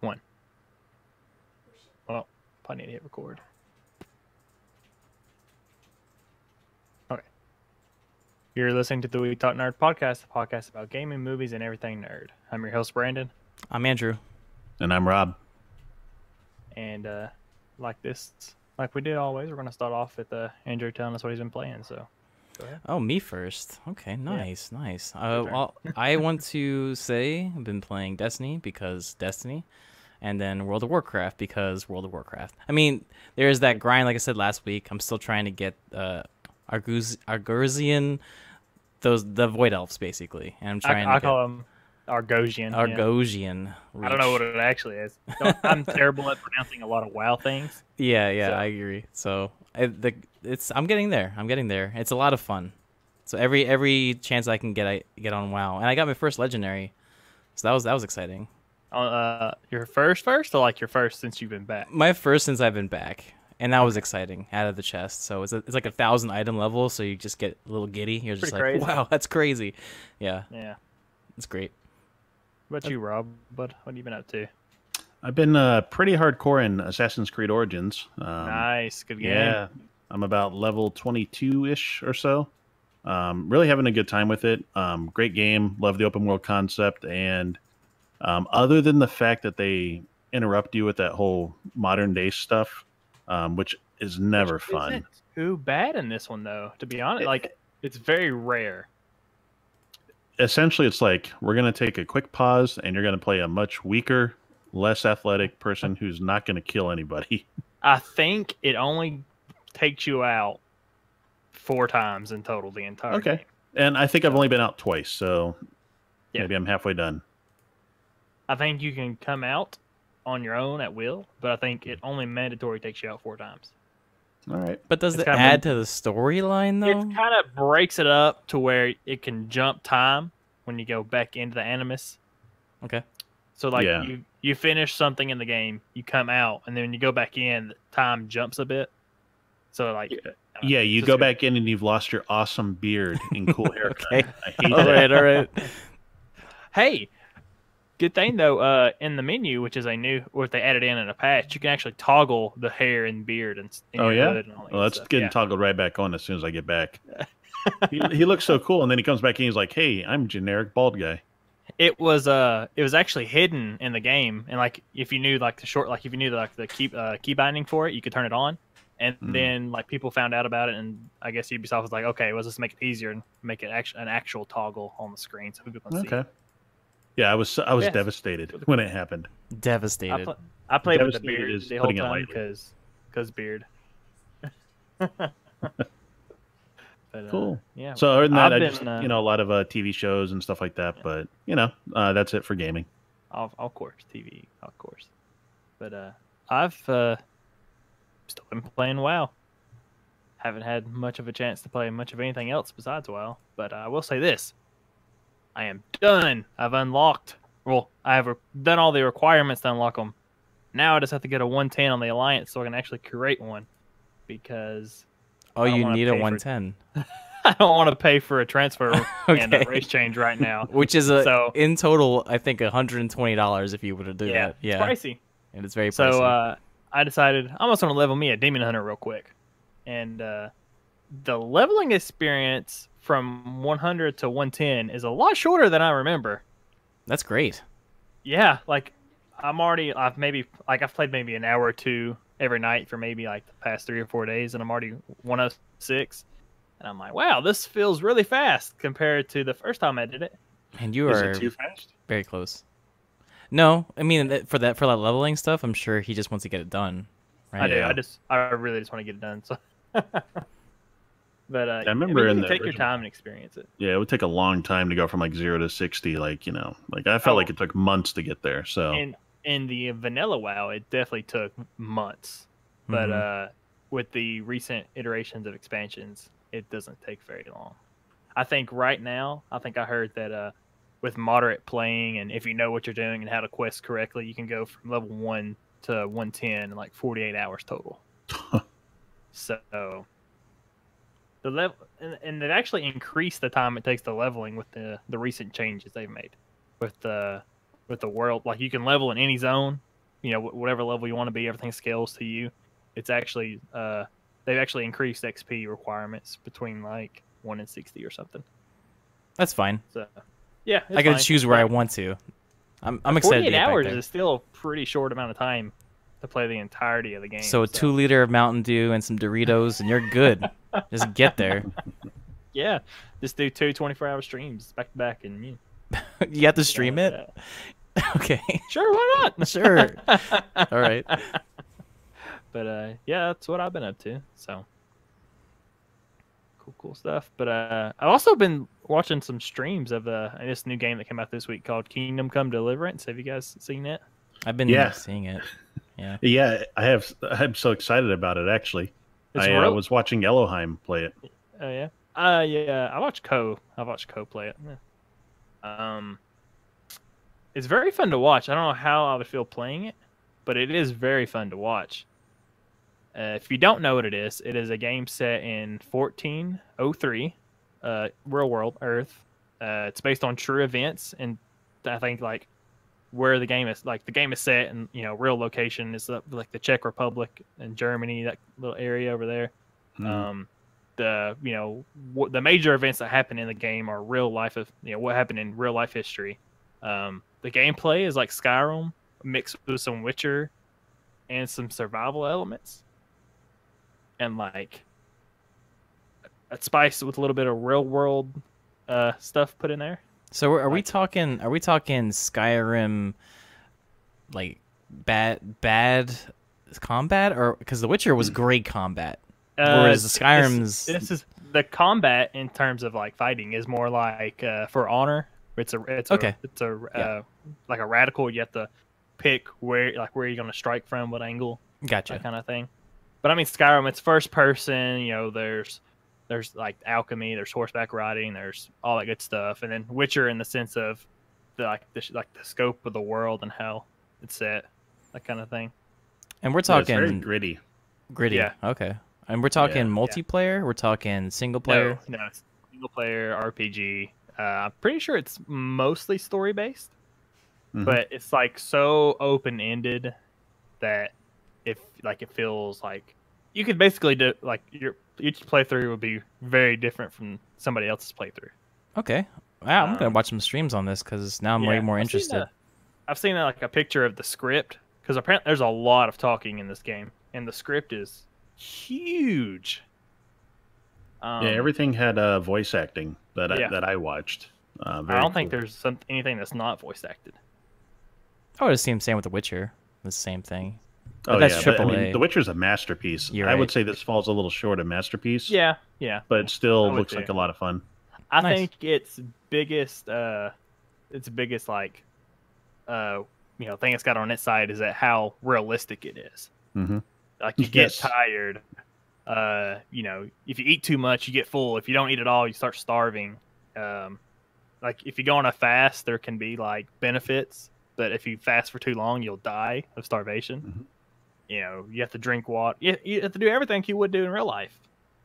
One. Well, probably need to hit record. Okay. You're listening to the We Talk Nerd podcast, the podcast about gaming, movies, and everything nerd. I'm your host, Brandon. I'm Andrew. And I'm Rob. And like we did always, we're going to start off with Andrew telling us what he's been playing. So, go ahead. Oh, me first. Okay, nice, yeah. nice. Well, I want to say I've been playing Destiny because Destiny, and then World of Warcraft because World of Warcraft. I mean, there's that grind, like I said last week. I'm still trying to get Argosian, the Void Elves, basically. And I'm trying I call them Argosian. Argosian. Yeah. I don't know what it actually is. I'm terrible at pronouncing a lot of WoW things. Yeah, so. I agree. So I'm getting there. It's a lot of fun. So every chance I can get on WoW, and I got my first legendary, so that was exciting. Your first, or like your first since you've been back? My first since I've been back, and that was exciting out of the chest. So it's like 1,000 item level, so you just get a little giddy. You're just like, crazy. Wow, that's crazy. Yeah, it's great. What about you, Rob? What have you been up to? I've been pretty hardcore in Assassin's Creed Origins. Nice, good game. Yeah, I'm about level 22-ish or so. Really having a good time with it. Great game. Love the open world concept. And other than the fact that they interrupt you with that whole modern day stuff, which is never fun. Isn't too bad in this one, though, to be honest. It's very rare. Essentially, it's like we're going to take a quick pause and you're going to play a much weaker, less athletic person who's not going to kill anybody. I think it only takes you out 4 times in total the entire game. And I think I've only been out twice, so maybe I'm halfway done. I think you can come out on your own at will, but I think it only mandatory takes you out 4 times. All right. But does it add to the storyline, though? It kind of breaks it up to where it can jump time when you go back into the Animus. Okay. So, you finish something in the game, you come out, and then when you go back in, the time jumps a bit. So, you go back in and you've lost your awesome beard and cool haircut. Okay. I hate that. All right. Hey, good thing though. In the menu, which is what they added in a patch, you can actually toggle the hair and beard and hood and all that well, that's stuff. getting toggled right back on as soon as I get back. he looks so cool, and then he comes back and he's like, "Hey, I'm generic bald guy." It was actually hidden in the game, and if you knew the key binding for it, you could turn it on. And then people found out about it, and I guess Ubisoft was like, "Okay, let's just make it easier and make it an actual toggle on the screen so people can see." Yeah, I was devastated when it happened. Devastated. I played with the beard the whole time because beard. But, cool. Yeah. So other than that, I just a lot of TV shows and stuff like that. Yeah. But that's it for gaming. Of course, TV, of course. But I've still been playing WoW. Haven't had much of a chance to play much of anything else besides WoW. But I will say this: I am done. I've unlocked. Well, I have done all the requirements to unlock them. Now I just have to get a 110 on the Alliance so I can actually create one. Because you need a 110. I don't want to pay for a transfer and a race change right now. Which is in total, I think $120 if you were to do that. Yeah, it's pricey. And it's very pricey. So I decided I'm just going to level me a Demon Hunter real quick. And the leveling experience from 100 to 110 is a lot shorter than I remember. That's great. Yeah, I've played maybe an hour or 2 every night for maybe the past 3 or 4 days, and I'm already 106. And I'm like, wow, this feels really fast compared to the first time I did it. And you are Is it too fast? Very close. No, I mean for that leveling stuff, I'm sure he just wants to get it done. Right? I do. I really just want to get it done. So, but I remember you take your time and experience it. Yeah, it would take a long time to go from 0 to 60. I felt like it took months to get there. So in the vanilla WoW, it definitely took months. But with the recent iterations of expansions, it doesn't take very long. I think right now, I heard that with moderate playing, and if you know what you're doing and how to quest correctly, you can go from level 1 to 110 in 48 hours total. So the level, and they've actually increased the time it takes to leveling with the recent changes they've made with the world. You can level in any zone, whatever level you want to be, everything scales to you. It's actually they've actually increased XP requirements between like 1 and 60 or something. That's fine. So yeah, I can choose where I want to. I'm excited to 48 get back hours there. is still a pretty short amount of time to play the entirety of the game. So a 2-liter of Mountain Dew and some Doritos, and you're good. Just get there. Yeah, just do 2 24-hour streams back to back, and You have to stream it? Okay. Sure, why not? Sure. All right. But yeah, that's what I've been up to. So cool stuff. But I've also been watching some streams of this new game that came out this week called Kingdom Come Deliverance. Have you guys seen it? I've been seeing it. Yeah. Yeah, I have. I'm so excited about it. Actually, I was watching Elohim play it. Oh yeah. Yeah. I watched Ko play it. Yeah. It's very fun to watch. I don't know how I would feel playing it, but it is very fun to watch. If you don't know what it is a game set in 1403, real world Earth. It's based on true events, and I think like where the game is set in real location is like the Czech Republic and Germany, that little area over there. The major events that happen in the game are real life of what happened in real life history. The gameplay is like Skyrim mixed with some Witcher and some survival elements, and like a spice with a little bit of real world stuff put in there. So are we talking Skyrim like bad combat, or because The Witcher was great combat, whereas the Skyrim's this is the combat in terms of like fighting is more like For Honor. It's like a radical. You have to pick where you're gonna strike from, what angle, gotcha, that kind of thing. But I mean, Skyrim, it's first person. There's like alchemy, there's horseback riding, there's all that good stuff, and then Witcher in the sense of the scope of the world and how it's set, that kind of thing. And we're talking it's very gritty. Yeah. Okay. And we're talking multiplayer. We're talking single player. No, it's single player RPG. I'm pretty sure it's mostly story based, but it's like so open ended that it feels like you could basically do like each playthrough would be very different from somebody else's playthrough. Okay, wow, I'm gonna watch some streams on this because now I'm way more interested. I've seen like a picture of the script because apparently there's a lot of talking in this game, and the script is huge. Everything had voice acting that I watched. I don't think there's anything that's not voice acted. I would assume same with The Witcher, the same thing. But Oh that's yeah, AAA. I mean, The Witcher's a masterpiece. You're I would right. say this falls a little short of masterpiece. Yeah, but it still would looks too. like a lot of fun. I Nice. think its biggest like thing it's got on its side is that how realistic it is. Mm-hmm. Like you get tired. If you eat too much, you get full. If you don't eat at all, you start starving. Like if you go on a fast, there can be like benefits, but if you fast for too long, you'll die of starvation. Mm-hmm. You have to drink water. You have to do everything you would do in real life.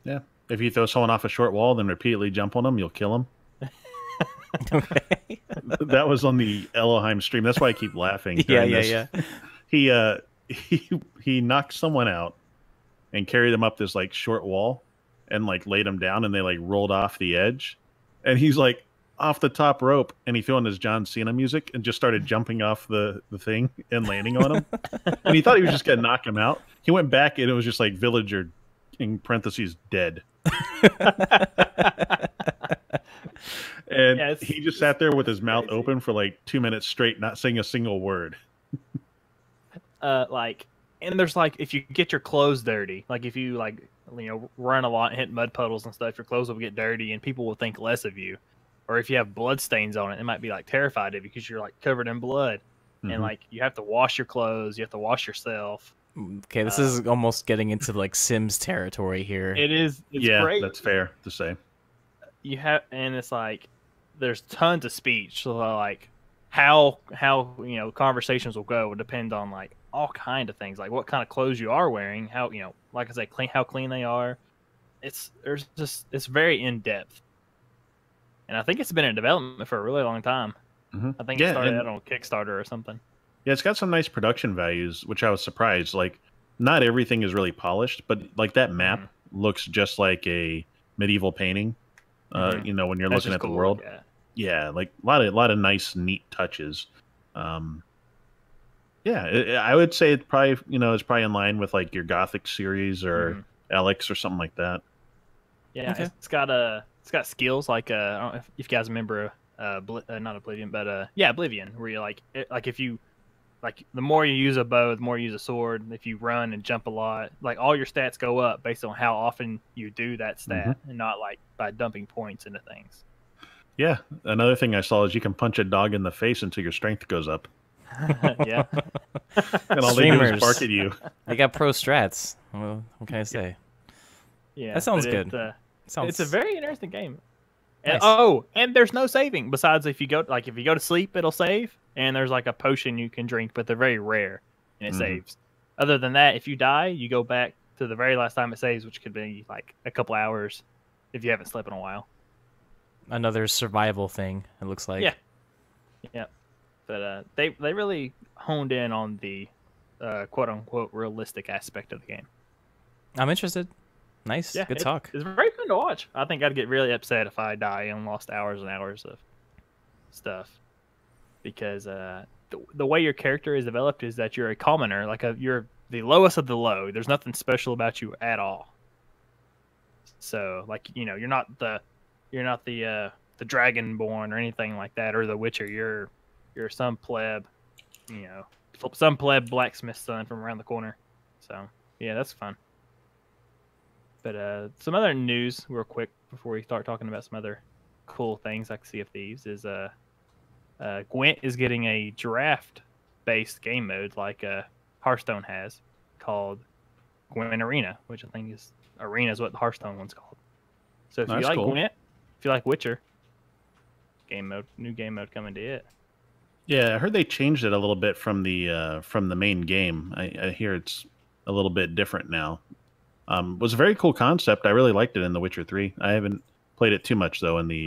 Yeah. If you throw someone off a short wall, then repeatedly jump on them, you'll kill them. Okay. That was on the Elohim stream. That's why I keep laughing. Yeah. He knocked someone out and carried them up this like short wall and like laid them down, and they like rolled off the edge, and he's like off the top rope, and he threw on his John Cena music and just started jumping off the thing and landing on him. And he thought he was just gonna knock him out. He went back and it was just like villager in parentheses dead. And he just sat there with his mouth open for like 2 minutes straight, not saying a single word. And there's like, if you get your clothes dirty, like if you run a lot and hit mud puddles and stuff, your clothes will get dirty and people will think less of you. Or if you have blood stains on it, they might be like terrified of you because you're like covered in blood. Mm-hmm. And like you have to wash your clothes, you have to wash yourself. Okay, this is almost getting into like Sims territory here. It is. It's great. That's fair to say. And it's like there's tons of speech. So like how conversations will go will depend on like all kind of things, like what kind of clothes you are wearing, how like I say, how clean they are. It's very in depth, and I think it's been in development for a really long time. Mm-hmm. I think it started out on Kickstarter or something. Yeah, it's got some nice production values, which I was surprised. Like, not everything is really polished, but like that map looks just like a medieval painting. You know, when you're That's looking just at the cool. world. Yeah. Yeah, like a lot of nice, neat touches. Um, yeah, I would say it probably, you know, it's probably in line with like your Gothic series or Alex or something like that. Yeah, Okay. it's got skills like I don't know if you guys remember not Oblivion, but yeah, Oblivion, where you like if you like the more you use a bow, the more you use a sword. If you run and jump a lot, like all your stats go up based on how often you do that stat, and not like by dumping points into things. Yeah, another thing I saw is you can punch a dog in the face until your strength goes up, Yeah. and all they do is Streamers. bark at you. They got pro strats. Well, what can I say? Yeah, That sounds but good. It's a very interesting game. And, Nice. oh, and there's no saving. Besides, if you go to sleep, it'll save, and there's like a potion you can drink, but they're very rare, and it saves. Other than that, if you die, you go back to the very last time it saves, which could be like a couple hours if you haven't slept in a while. Another survival thing. It looks like. Yeah. Yeah, but they really honed in on the quote unquote realistic aspect of the game. I'm interested. Nice. Yeah, Good talk. It's very fun to watch. I think I'd get really upset if I die and lost hours and hours of stuff, because the way your character is developed is that you're a commoner, like you're the lowest of the low. There's nothing special about you at all. So, like, you know, you're not the Dragonborn or anything like that, or the Witcher. You're some pleb, you know, some pleb blacksmith's son from around the corner. So yeah, that's fun. But some other news, real quick, before we start talking about some other cool things like Sea of Thieves, is Gwent is getting a draft-based game mode like Hearthstone has, called Gwent Arena, which I think is what the Hearthstone one's called. So if you like Gwent, if you like Witcher, new game mode coming to it. Yeah, I heard they changed it a little bit from the main game. I hear it's a little bit different now. Was a very cool concept. I really liked it in The Witcher 3. I haven't played it too much though in the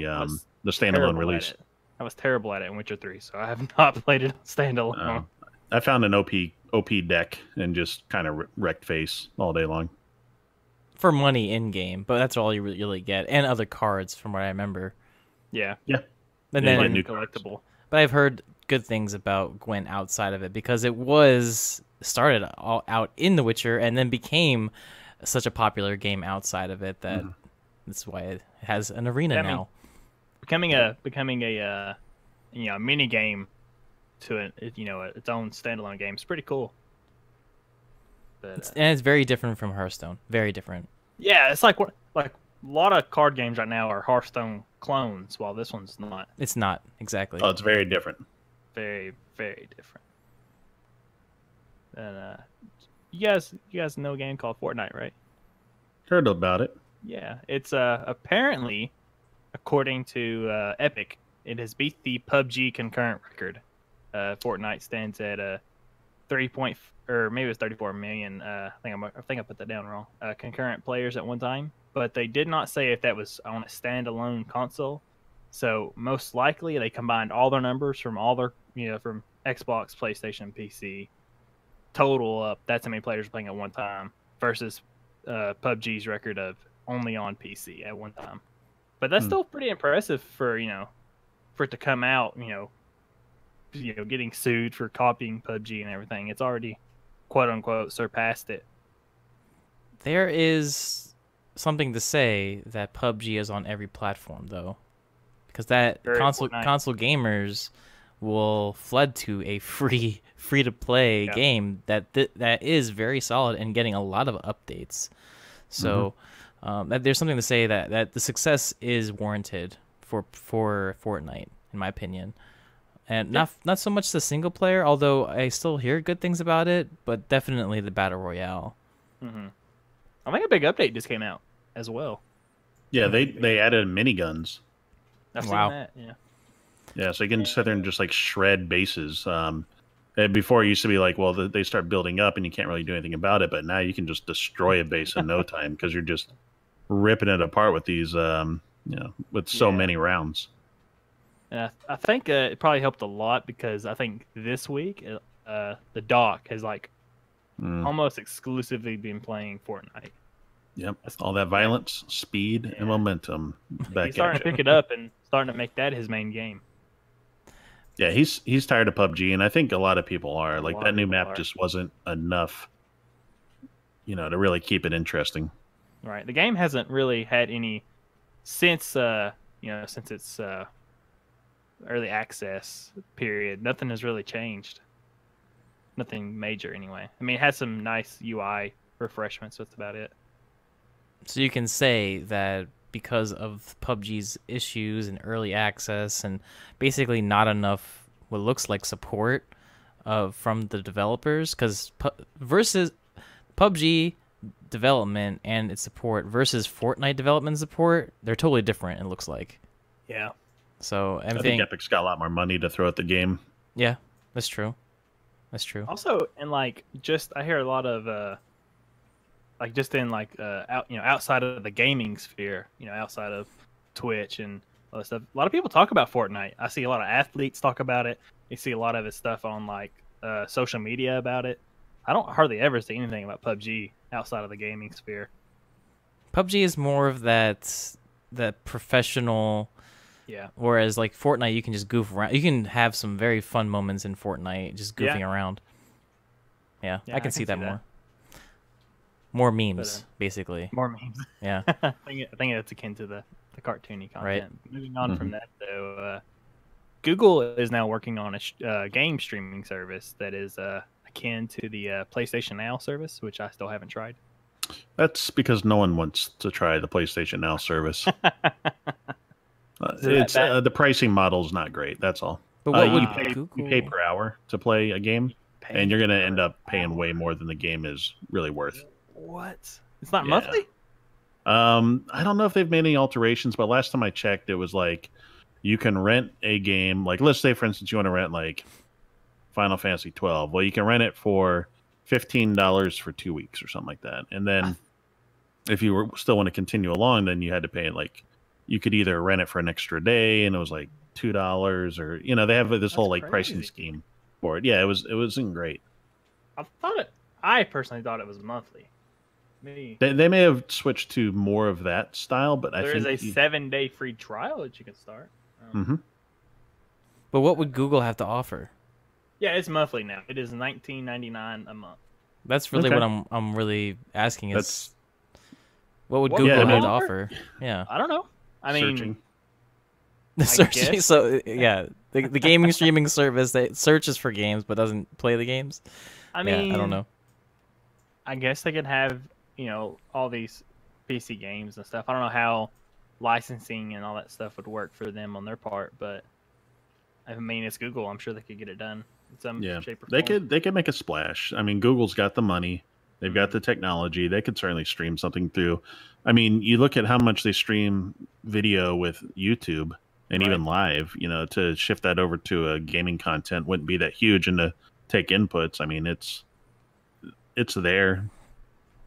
standalone release. I was terrible at it in Witcher 3, so I have not played it on standalone. I found an OP deck and just kind of wrecked face all day long. For money in game, but that's all you really get, and other cards from what I remember. Yeah. And Yeah, then new collectible. But I've heard good things about Gwent outside of it, because it was started all out in The Witcher and then became such a popular game outside of it that that's why it has an arena now. Becoming a mini game to its own standalone game is pretty cool. But, and it's very different from Hearthstone. Very different. Yeah, it's like a lot of card games right now are Hearthstone clones, while this one's not. It's not exactly. Oh, it's very different. Very, very different. And you guys know a game called Fortnite, right? Heard about it. Yeah, it's apparently, according to Epic, it has beat the PUBG concurrent record. Fortnite stands at 34 million. I think I put that down wrong. Concurrent players at one time, but they did not say if that was on a standalone console. So most likely they combined all their numbers from from Xbox, PlayStation, PC. Total up, that's how many players playing at one time versus PUBG's record of only on PC at one time. But that's still pretty impressive for it to come out, getting sued for copying PUBG and everything. It's already quote unquote surpassed it. There is something to say that PUBG is on every platform though, because that console gamers will flood to a free to play game that is very solid and getting a lot of updates. So there's something to say that the success is warranted for Fortnite, in my opinion. And not so much the single player, although I still hear good things about it, but definitely the battle royale. I think a big update just came out as well. Yeah, they added miniguns. I've seen that. Yeah, so you can sit there and just like shred bases. Before it used to be like, well, they start building up and you can't really do anything about it, but now you can just destroy a base in no time because you're just ripping it apart with these, with so many rounds. And I think it probably helped a lot because I think this week the dock has like almost exclusively been playing Fortnite. Yep, all that violence, speed, and momentum. He's starting to pick it up and starting to make that his main game. Yeah, he's tired of PUBG, and I think a lot of people are. Like that new map just wasn't enough, to really keep it interesting. Right. The game hasn't really had any since its early access period. Nothing has really changed. Nothing major, anyway. I mean, it had some nice UI refreshments. That's about it. So you can say that because of PUBG's issues and early access and basically not enough what looks like support from the developers, because versus PUBG development and its support versus Fortnite development support, they're totally different, it looks like. Yeah. So I think Epic's got a lot more money to throw at the game. Yeah, that's true. That's true. Also, and I hear a lot of outside of the gaming sphere, outside of Twitch and all that stuff. A lot of people talk about Fortnite. I see a lot of athletes talk about it. You see a lot of his stuff on social media about it. I don't hardly ever see anything about PUBG outside of the gaming sphere. PUBG is more of that professional. Yeah. Whereas like Fortnite, you can just goof around. You can have some very fun moments in Fortnite, just goofing around. Yeah, I can see that more. More memes, basically. More memes. Yeah. I think it's akin to the cartoony content. Right. Moving on from that, though, Google is now working on a game streaming service that is akin to the PlayStation Now service, which I still haven't tried. That's because no one wants to try the PlayStation Now service. The pricing model is not great. That's all. But you pay per hour to play a game, and you're going to end up paying way more than the game is really worth. What? It's not monthly? I don't know if they've made any alterations, but last time I checked, it was like you can rent a game. Like, let's say, for instance, you want to rent like Final Fantasy 12. Well, you can rent it for $15 for 2 weeks or something like that. And then if you still want to continue along, then you had to pay it like you could either rent it for an extra day, and it was like $2, or they have this whole like pricing scheme for it. Yeah, it wasn't great. I personally thought it was monthly. They may have switched to more of that style, but there is a 7-day free trial that you can start. But what would Google have to offer? Yeah, it's monthly now. It is $19.99 a month. That's really what I'm really asking is what would Google have to offer? Yeah, I don't know. I mean, searching. So yeah, the gaming streaming service that searches for games but doesn't play the games. I mean, I don't know. I guess they could have all these PC games and stuff. I don't know how licensing and all that stuff would work for them on their part, but I mean, it's Google. I'm sure they could get it done in some shape or form. They could make a splash. I mean, Google's got the money. They've got the technology. They could certainly stream something through. I mean, you look at how much they stream video with YouTube and even live, to shift that over to a gaming content wouldn't be that huge, and to take inputs. I mean, it's there.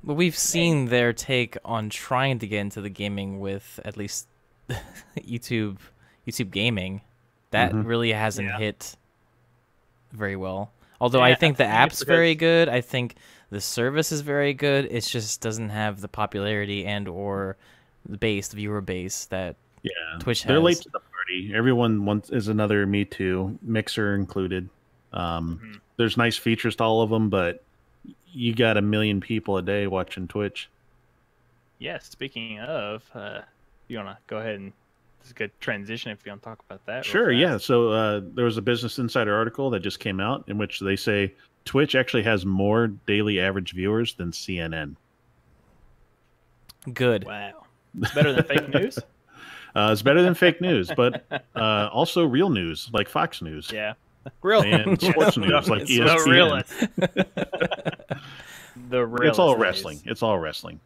But we've seen their take on trying to get into the gaming with at least YouTube gaming. That really hasn't hit very well. Although I think the app's very good. I think the service is very good. It just doesn't have the popularity and or the viewer base that Twitch has. They're late to the party. Everyone is another Me Too, Mixer included. There's nice features to all of them, but you got 1 million people a day watching Twitch. Yeah, speaking of, you want to go ahead and it's a good transition if you want to talk about that. Sure, yeah. So there was a Business Insider article that just came out in which they say Twitch actually has more daily average viewers than CNN. Good. Wow. It's better than fake news? It's better than fake news, but also real news, like Fox News. Yeah. Real and sports news like ESPN. It's all wrestling. It's all wrestling.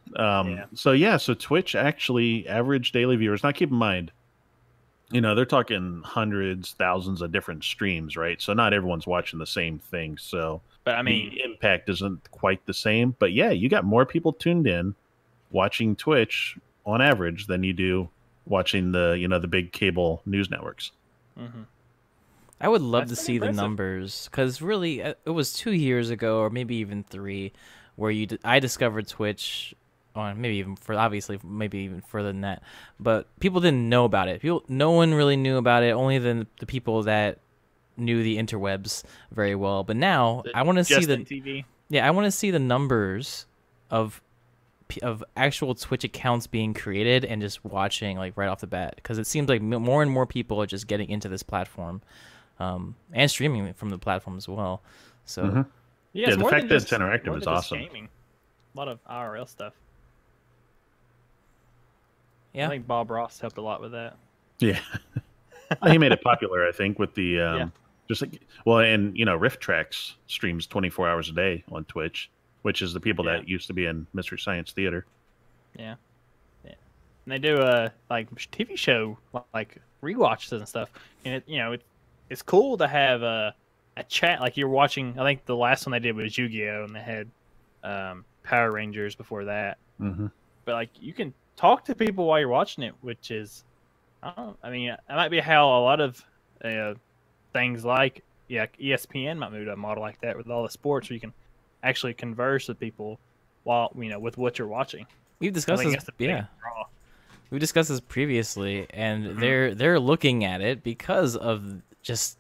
So Twitch actually average daily viewers. Now keep in mind, they're talking hundreds, thousands of different streams, right? So not everyone's watching the same thing. So but I mean, the impact isn't quite the same. But yeah, you got more people tuned in watching Twitch on average than you do watching the big cable news networks. I would love to That's see the impressive. numbers, because really, it was 2 years ago, or maybe even 3, where I discovered Twitch, on maybe even maybe even further than that. But people didn't know about it. No one really knew about it. Only the people that knew the interwebs very well. But now I want to see Justin TV. Yeah, I want to see the numbers of actual Twitch accounts being created and just watching like right off the bat, because it seems like more and more people are just getting into this platform, and streaming from the platform as well. So yeah, the fact that it's interactive is awesome. Gaming. A lot of IRL stuff. Yeah, I think Bob Ross helped a lot with that. Yeah, he made it popular, I think, with the just like and Rift Tracks streams 24 hours a day on Twitch, which is the people that used to be in Mystery Science Theater. Yeah. And they do like TV show like rewatches and stuff, and it's cool to have a chat like you're watching. I think the last one they did was Yu-Gi-Oh, and they had Power Rangers before that. Mm-hmm. But like you can talk to people while you're watching it, which is, I mean, it might be how a lot of things like ESPN might move to a model like that with all the sports, where you can actually converse with people while with what you're watching. We've discussed this, we discussed this previously, and they're looking at it because of this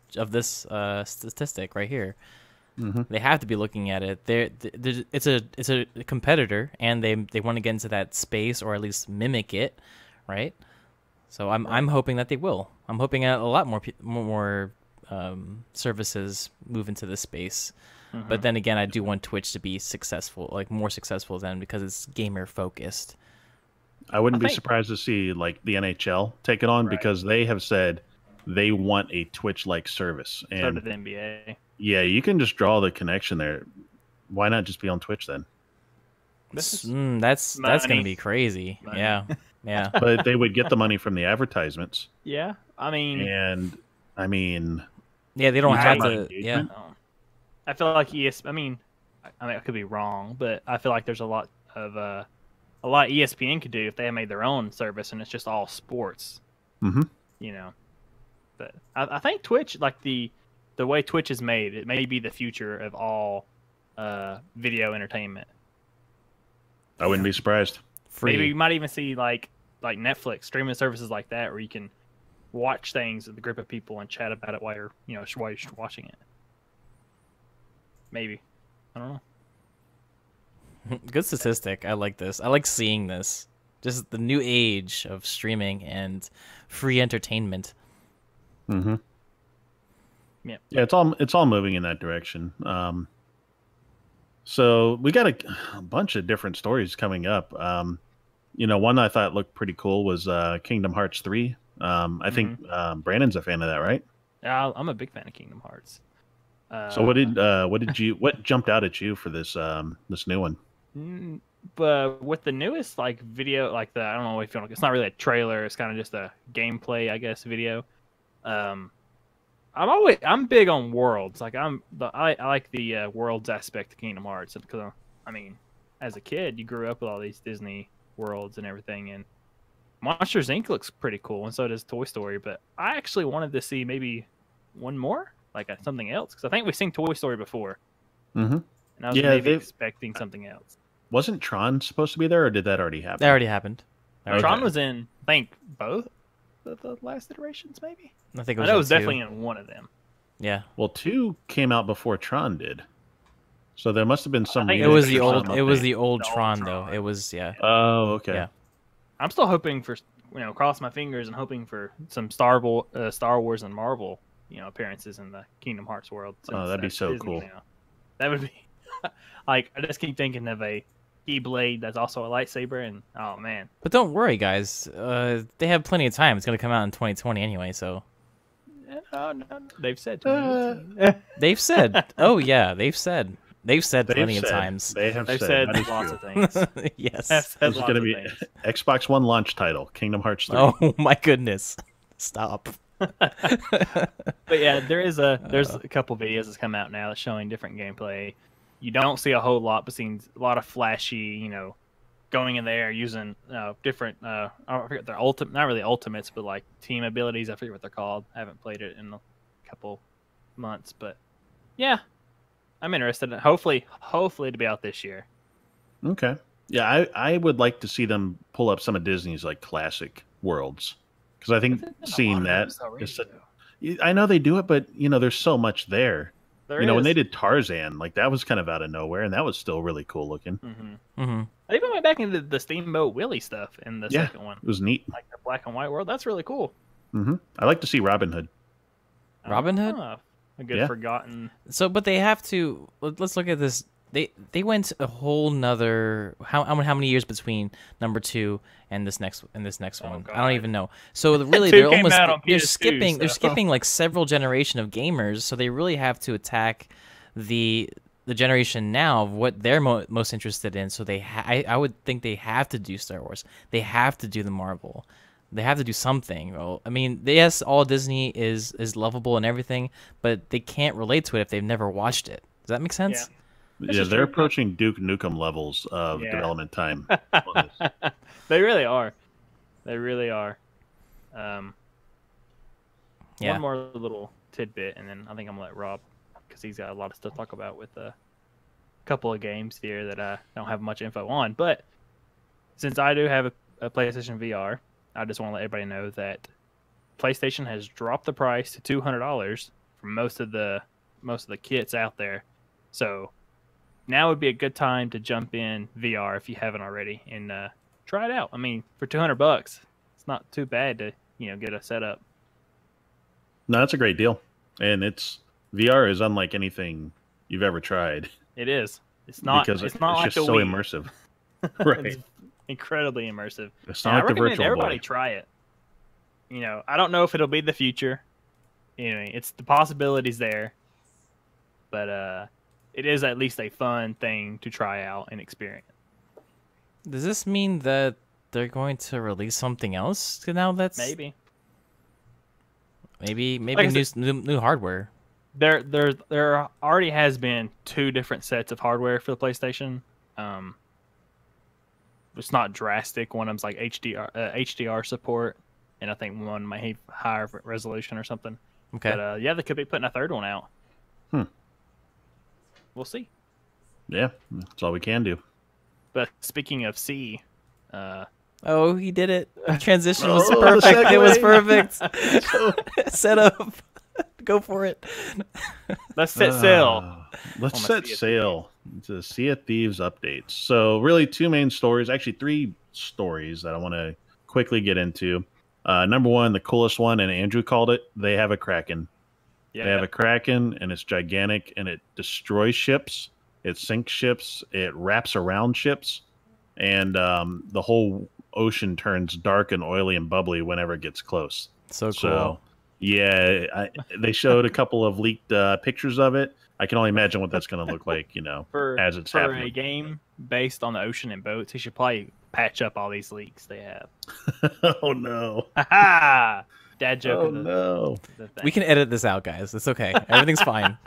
statistic right here. They have to be looking at it. It's a competitor, and they want to get into that space, or at least mimic it, right? So I'm hoping that they will. I'm hoping a lot more services move into this space. But then again, I do want Twitch to be successful, like more successful than, because it's gamer focused. I wouldn't be surprised to see like the NHL take it on, because they have said they want a Twitch-like service. And so did the NBA. Yeah, you can just draw the connection there. Why not just be on Twitch then? That's gonna be crazy. Money. Yeah. But they would get the money from the advertisements. Yeah, I mean, yeah, they don't have to. Yeah, I feel like I mean, I could be wrong, but I feel like there's a lot ESPN could do if they had made their own service, and it's just all sports. But I think Twitch, like the way Twitch is made, it may be the future of all video entertainment. I wouldn't be surprised. Free. Maybe you might even see like Netflix streaming services like that, where you can watch things with a group of people and chat about it while you're watching it. Maybe. I don't know. Good statistic. I like this. I like seeing this. Just the new age of streaming and free entertainment. Yeah, it's all moving in that direction. So we got a bunch of different stories coming up. One I thought looked pretty cool was Kingdom Hearts 3. I think Brandon's a fan of that, right? Yeah, I'm a big fan of Kingdom Hearts. So what jumped out at you for this new one? But with the newest video, I don't know if it's not really a trailer, it's kind of just a gameplay, I guess, video. I'm big on worlds. I like the worlds aspect of Kingdom Hearts, because I mean, as a kid, you grew up with all these Disney worlds and everything, and Monsters Inc. looks pretty cool, and so does Toy Story. But I actually wanted to see maybe one more, something else, because I think we've seen Toy Story before. And I was maybe expecting something else. Wasn't Tron supposed to be there, or did that already happen? That already happened. Tron was in, I think, both the last iterations, maybe. I think it was definitely in one of them. Yeah. Well, 2 came out before Tron did, so there must have been some. It was the old Tron, though. It was Oh, okay. Yeah. I'm still hoping for, cross my fingers and hoping for some Star Wars and Marvel, appearances in the Kingdom Hearts world. Oh, that'd be so cool. Now. That would be I just keep thinking of a Keyblade that's also a lightsaber, and oh man. But don't worry, guys. They have plenty of time. It's going to come out in 2020 anyway, so. No, they've said. They've said. Oh yeah, they've said plenty of times. They've said lots of things. Yes. This is going to be Xbox One launch title, Kingdom Hearts 3. Oh my goodness! Stop. But yeah, there's a couple videos that's come out now that's showing different gameplay. You don't see a whole lot, but seeing a lot of flashy, going in there using different. I forget their not really ultimates, but team abilities. I forget what they're called. I haven't played it in a couple months. But yeah, I'm interested. Hopefully to be out this year. Okay. Yeah, I would like to see them pull up some of Disney's like classic worlds, because I think seeing that I know they do it, but there's so much there. When they did Tarzan, like that was kind of out of nowhere, and that was still really cool looking. They even went back into the Steamboat Willie stuff in the second one. It was neat, like the black and white world. That's really cool. I'd like to see Robin Hood. Robin Hood, a good forgotten. So, but they have to. Let's look at this. They went a whole nother how many years between number 2 and this next one? God. I don't even know. So really, they're skipping. So. They're skipping like several generation of gamers. So they really have to attack the generation now of what they're most interested in. So I would think they have to do Star Wars. They have to do the Marvel. They have to do something. Well, I mean, yes, all Disney is lovable and everything, but they can't relate to it if they've never watched it. Does that make sense? Yeah. Yeah, they're approaching Duke Nukem levels of development time. They really are. They really are. One more little tidbit, and then I think I'm going to let Rob, because he's got a lot of stuff to talk about with a couple of games here that I don't have much info on. But since I do have a PlayStation VR, I just want to let everybody know that PlayStation has dropped the price to $200 for most of the kits out there. So now would be a good time to jump in VR if you haven't already and try it out. I mean, for $200, it's not too bad to get a setup. No, that's a great deal, and VR is unlike anything you've ever tried. It is. It's not. Because it's not like just so immersive. Right. It's incredibly immersive. It's not like the Virtual everybody Boy. Try it. I don't know if it'll be the future. It's the possibilities there, but it is at least a fun thing to try out and experience. Does this mean that they're going to release something else now? That's maybe like new hardware. There already has been 2 different sets of hardware for the PlayStation. It's not drastic. One of them's like HDR support, and I think one might have higher resolution or something. Okay. But they could be putting a 3rd one out. We'll see. Yeah, that's all we can do. But speaking of Sea, oh, he did it. The transition was perfect. It was perfect. Set up. Go for it. Let's set sail. Let's set sail to Sea of Thieves updates. So really 2 main stories, actually 3 stories that I want to quickly get into. Number 1, the coolest one, and Andrew called it, they have a Kraken. Yeah. They have a Kraken, and it's gigantic, and it destroys ships, it sinks ships, it wraps around ships, and the whole ocean turns dark and oily and bubbly whenever it gets close. So cool. So, yeah, they showed a couple of leaked pictures of it. I can only imagine what that's going to look like, as it's happening. For a game based on the ocean and boats, they should probably patch up all these leaks they have. Oh, no. Ha-ha! Dad joke. Oh, no. We can edit this out, guys. It's okay. Everything's fine.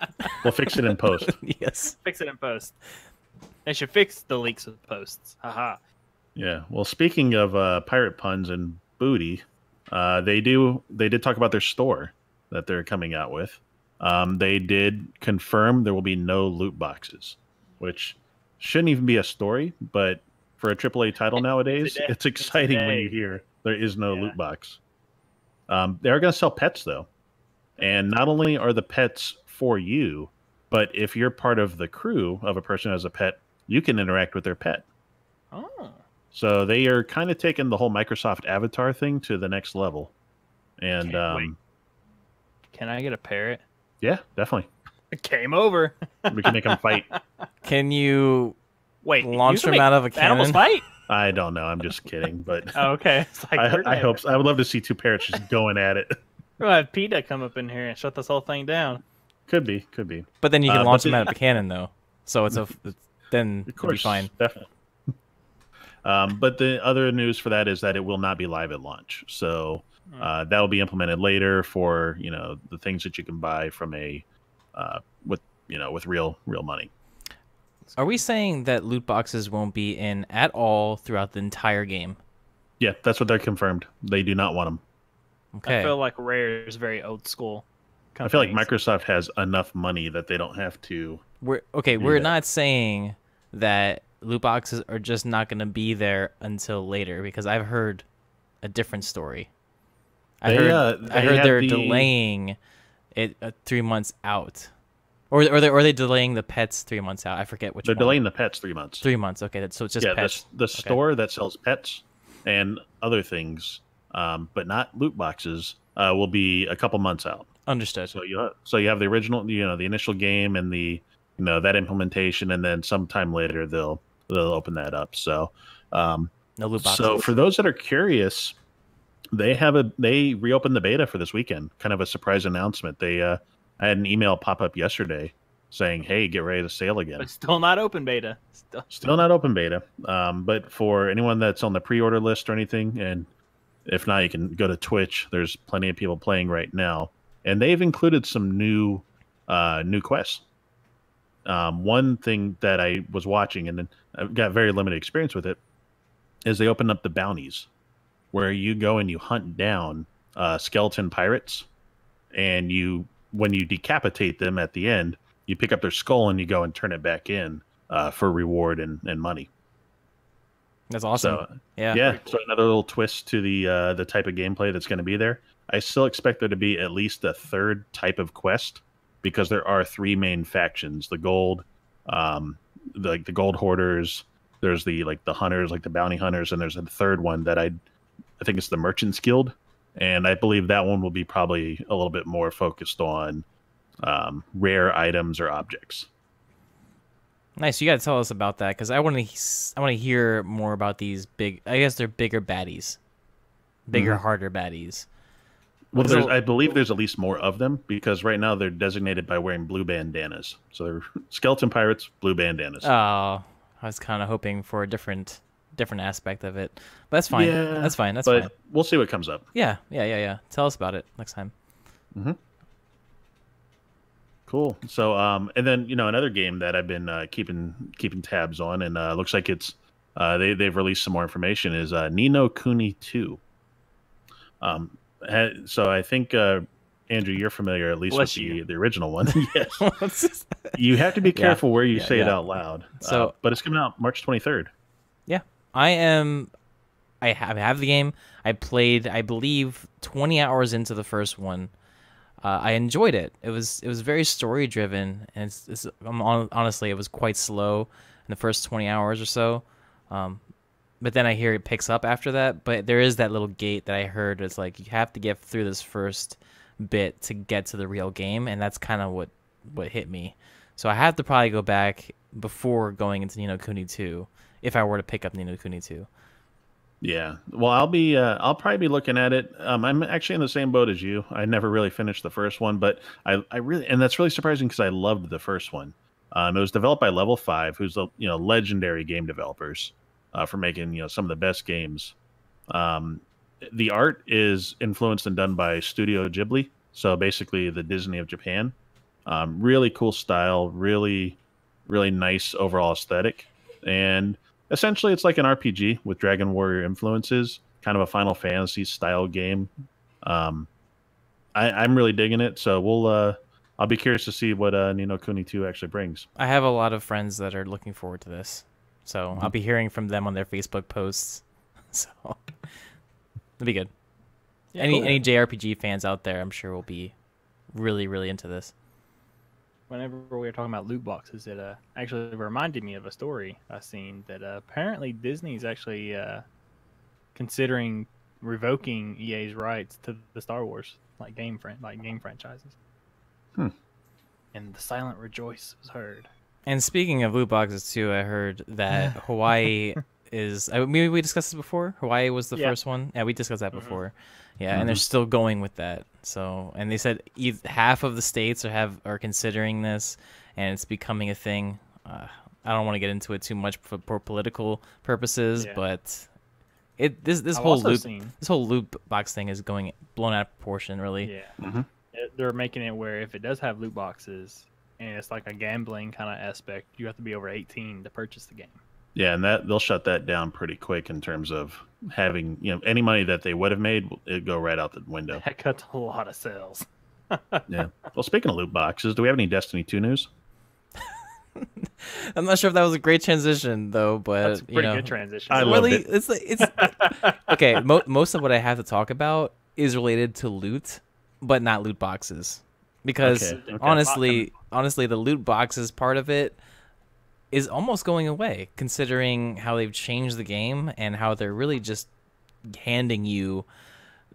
We'll fix it in post. Yes. Fix it in post. They should fix the leaks with posts. Haha. Yeah. Well, speaking of pirate puns and booty, they did talk about their store that they're coming out with. They did confirm there will be no loot boxes, which shouldn't even be a story, but for a AAA title nowadays, it's exciting when you hear there is no loot box. They are going to sell pets, though. And not only are the pets for you, but if you're part of the crew of a person who has a pet, you can interact with their pet. Oh. So they are kind of taking the whole Microsoft Avatar thing to the next level. And can I get a parrot? Yeah, definitely. Game over. We can make them fight. Can you launch them make out of a cannon? Animals fight? I don't know. I'm just kidding. But oh, okay. It's like, I hope so. I would love to see 2 parrots just going at it. We'll have PETA come up in here and shut this whole thing down. Could be. But then you can launch them out of a cannon, though. So then it'll be fine. Definitely. But the other news for that is that it will not be live at launch. So that will be implemented later for the things that you can buy from with real money. Are we saying that loot boxes won't be in at all throughout the entire game? Yeah, that's what they're confirmed. They do not want them. Okay. I feel like Rare is very old school. I feel like Microsoft has enough money that they don't have to. We're not saying that loot boxes are just not going to be there until later, because I've heard a different story. I heard they're delaying it 3 months out, or are they delaying the pets 3 months out? I forget which. They're delaying the pets 3 months. 3 months. Okay, so it's just pets. The store that sells pets and other things, but not loot boxes, will be a couple months out. Understood. So you have the original, the initial game and the that implementation, and then sometime later they'll open that up. So no loot boxes. So for those that are curious, they reopened the beta for this weekend. Kind of a surprise announcement. I had an email pop up yesterday saying, "Hey, get ready to sale again." But still not open beta. Still not open beta. But for anyone that's on the pre-order list or anything, and if not, you can go to Twitch. There's plenty of people playing right now, and they've included some new quests. One thing that I was watching, and then I've got very limited experience with it, is they open up the bounties, where you go and you hunt down skeleton pirates, and when you decapitate them at the end, you pick up their skull and you go and turn it back in for reward and money. That's awesome. So, yeah. So another little twist to the type of gameplay that's going to be there. I still expect there to be at least a third type of quest, because there are three main factions: the gold, the gold hoarders. There's the hunters, like the bounty hunters, and there's a third one that I think it's the Merchants Guild, and I believe that one will be probably a little bit more focused on rare items or objects. Nice. You got to tell us about that, because I want to hear more about these big. I guess they're bigger baddies, bigger, harder baddies. Well, I believe there's at least more of them, because right now they're designated by wearing blue bandanas. So they're skeleton pirates, blue bandanas. Oh, I was kind of hoping for a different aspect of it, but that's fine. Yeah, that's fine. That's fine. We'll see what comes up. Yeah. Tell us about it next time. Mm-hmm. Cool. So, and then another game that I've been keeping tabs on, and looks like it's they've released some more information, is Ni no Kuni 2. So I think Andrew, you're familiar at least with the original one. Yes. You have to be careful where you say it out loud. So, but it's coming out March 23rd. Yeah, I have the game. I played, I believe, 20 hours into the first one. I enjoyed it. It was very story driven, and honestly, it was quite slow in the first 20 hours or so. But then I hear it picks up after that. But there is that little gate that I heard. It's like you have to get through this first bit to get to the real game, and that's kind of what hit me. So I have to probably go back before going into Ni no Kuni 2 if I were to pick up Ni no Kuni 2. Yeah, well, I'll probably be looking at it. I'm actually in the same boat as you. I never really finished the first one, but I really, and that's really surprising because I loved the first one. It was developed by Level 5, who's legendary game developers for making some of the best games. The art is influenced and done by Studio Ghibli, so basically the Disney of Japan. Really cool style, really nice overall aesthetic, and essentially it's like an RPG with Dragon Warrior influences, kind of a Final Fantasy style game. I'm really digging it, so I'll be curious to see what Ni no Kuni 2 actually brings. I have a lot of friends that are looking forward to this, so I'll be hearing from them on their Facebook posts. So it'll be good. Yeah, any JRPG fans out there, I'm sure will be really into this. Whenever we were talking about loot boxes, it actually reminded me of a story I seen that apparently Disney's actually considering revoking EA's rights to the Star Wars game franchises. And the silent rejoice was heard. And speaking of loot boxes too, I heard that Hawaii is. Maybe we discussed this before. Hawaii was the first one. Yeah, we discussed that before. Yeah, and they're still going with that. So, and they said half of the states are considering this, and it's becoming a thing. I don't want to get into it too much for political purposes, but this whole loot box thing is going blown out of proportion, really. Yeah, they're making it where if it does have loot boxes and it's like a gambling kind of aspect, you have to be over 18 to purchase the game. Yeah, and they'll shut that down pretty quick in terms of having any money that they would have made, it'd go right out the window. That cuts a lot of sales. Yeah. Well, speaking of loot boxes, do we have any Destiny 2 news? I'm not sure if that was a great transition though, but That's a pretty good transition. I loved really, it. it's okay. Most of what I have to talk about is related to loot, but not loot boxes, because Okay. honestly, the loot boxes part of it is almost going away, considering how they've changed the game and how they're really just handing you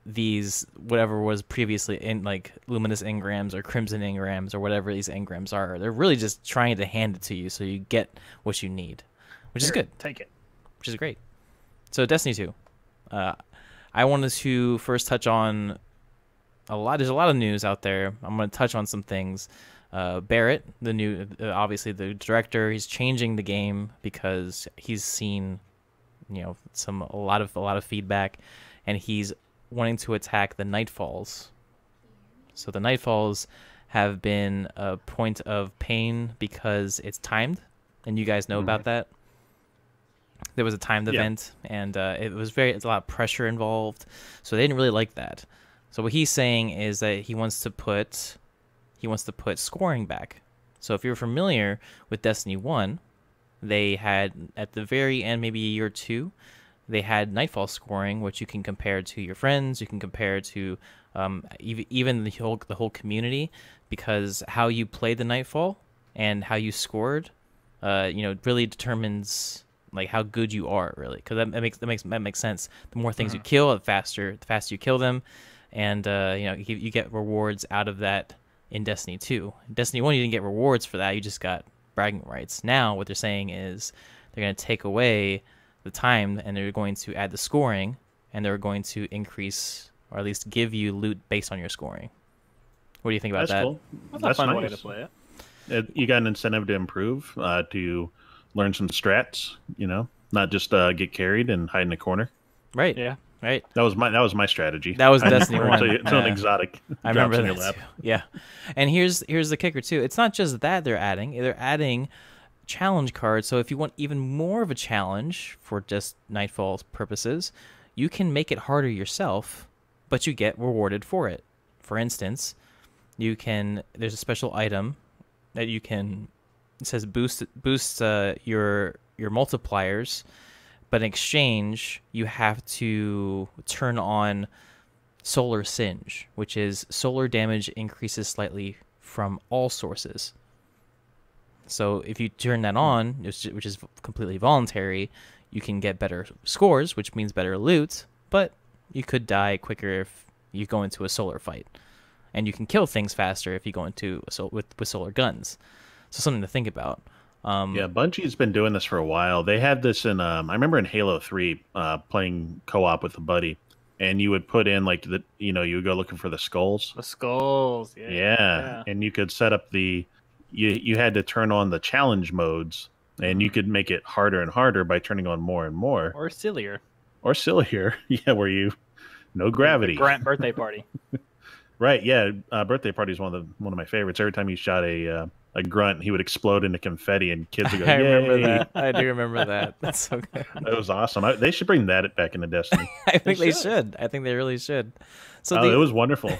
these whatever was previously in like luminous engrams or crimson engrams or whatever these engrams are. They're really just trying to hand it to you so you get what you need, which is good. Take it. Which is great. So Destiny 2. I wanted to first touch on there's a lot of news out there. I'm going to touch on some things. Barrett, the new obviously the director, he's changing the game because he's seen a lot of feedback, and he's wanting to attack the Nightfalls. So the Nightfalls have been a point of pain because it's timed, and you guys know about that. There was a timed event, and it's a lot of pressure involved, so they didn't really like that. So what he's saying is that he wants to put scoring back. So if you're familiar with Destiny 1, they had at the very end, maybe a year or two, they had Nightfall scoring, which you can compare to your friends. You can compare to even the whole community, because how you played the Nightfall and how you scored, really determines like how good you are, really. Because that makes sense. The more things you kill, the faster you kill them, and you get rewards out of that in Destiny 2. In Destiny 1, you didn't get rewards for that. You just got bragging rights. Now, what they're saying is they're going to take away the time, and they're going to add the scoring, and they're going to increase or at least give you loot based on your scoring. What do you think about that? Cool. That's a fun way to play it. You got an incentive to improve, to learn some strats, not just get carried and hide in a corner. Right. Yeah. Right. That was my strategy. That was Destiny 1. It's an exotic. I remember that too. Yeah. And here's the kicker too. It's not just that they're adding challenge cards. So if you want even more of a challenge for just Nightfall's purposes, you can make it harder yourself, but you get rewarded for it. For instance, there's a special item that you can, it says boost your multipliers, but in exchange you have to turn on Solar Singe, which is solar damage increases slightly from all sources. So if you turn that on, which is completely voluntary, you can get better scores, which means better loot, but you could die quicker if you go into a solar fight. And you can kill things faster if you go into with solar guns. So something to think about. Bungie's been doing this for a while. They had this in I remember in Halo 3 playing co-op with a buddy, and you would put in like you would go looking for the skulls. The skulls, yeah. And you could set up you had to turn on the challenge modes, and you could make it harder and harder by turning on more and more. Or sillier. Yeah, where no gravity. The Grant birthday party. Right, yeah. Birthday party is one of my favorites. Every time you shot a grunt, he would explode into confetti, and kids would go, I Yay! remember that. I do remember that. That's so good. That was awesome. They should bring that back into Destiny. I think they should. I think they really should. So it was wonderful.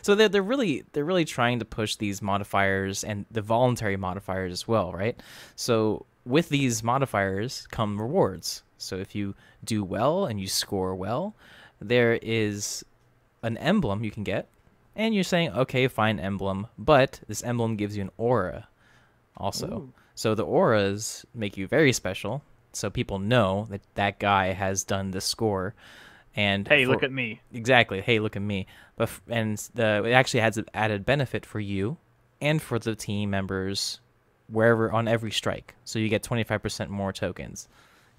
So they're really trying to push these modifiers and the voluntary modifiers as well, right? So with these modifiers come rewards. So if you do well and you score well, there is an emblem you can get, and you're saying, okay, fine, emblem, but this emblem gives you an aura also. Ooh. So the auras make you very special, so people know that guy has done this score. And hey, look at me. Exactly. Hey, look at me. But it actually has an added benefit for you and for the team members on every strike. So you get 25% more tokens.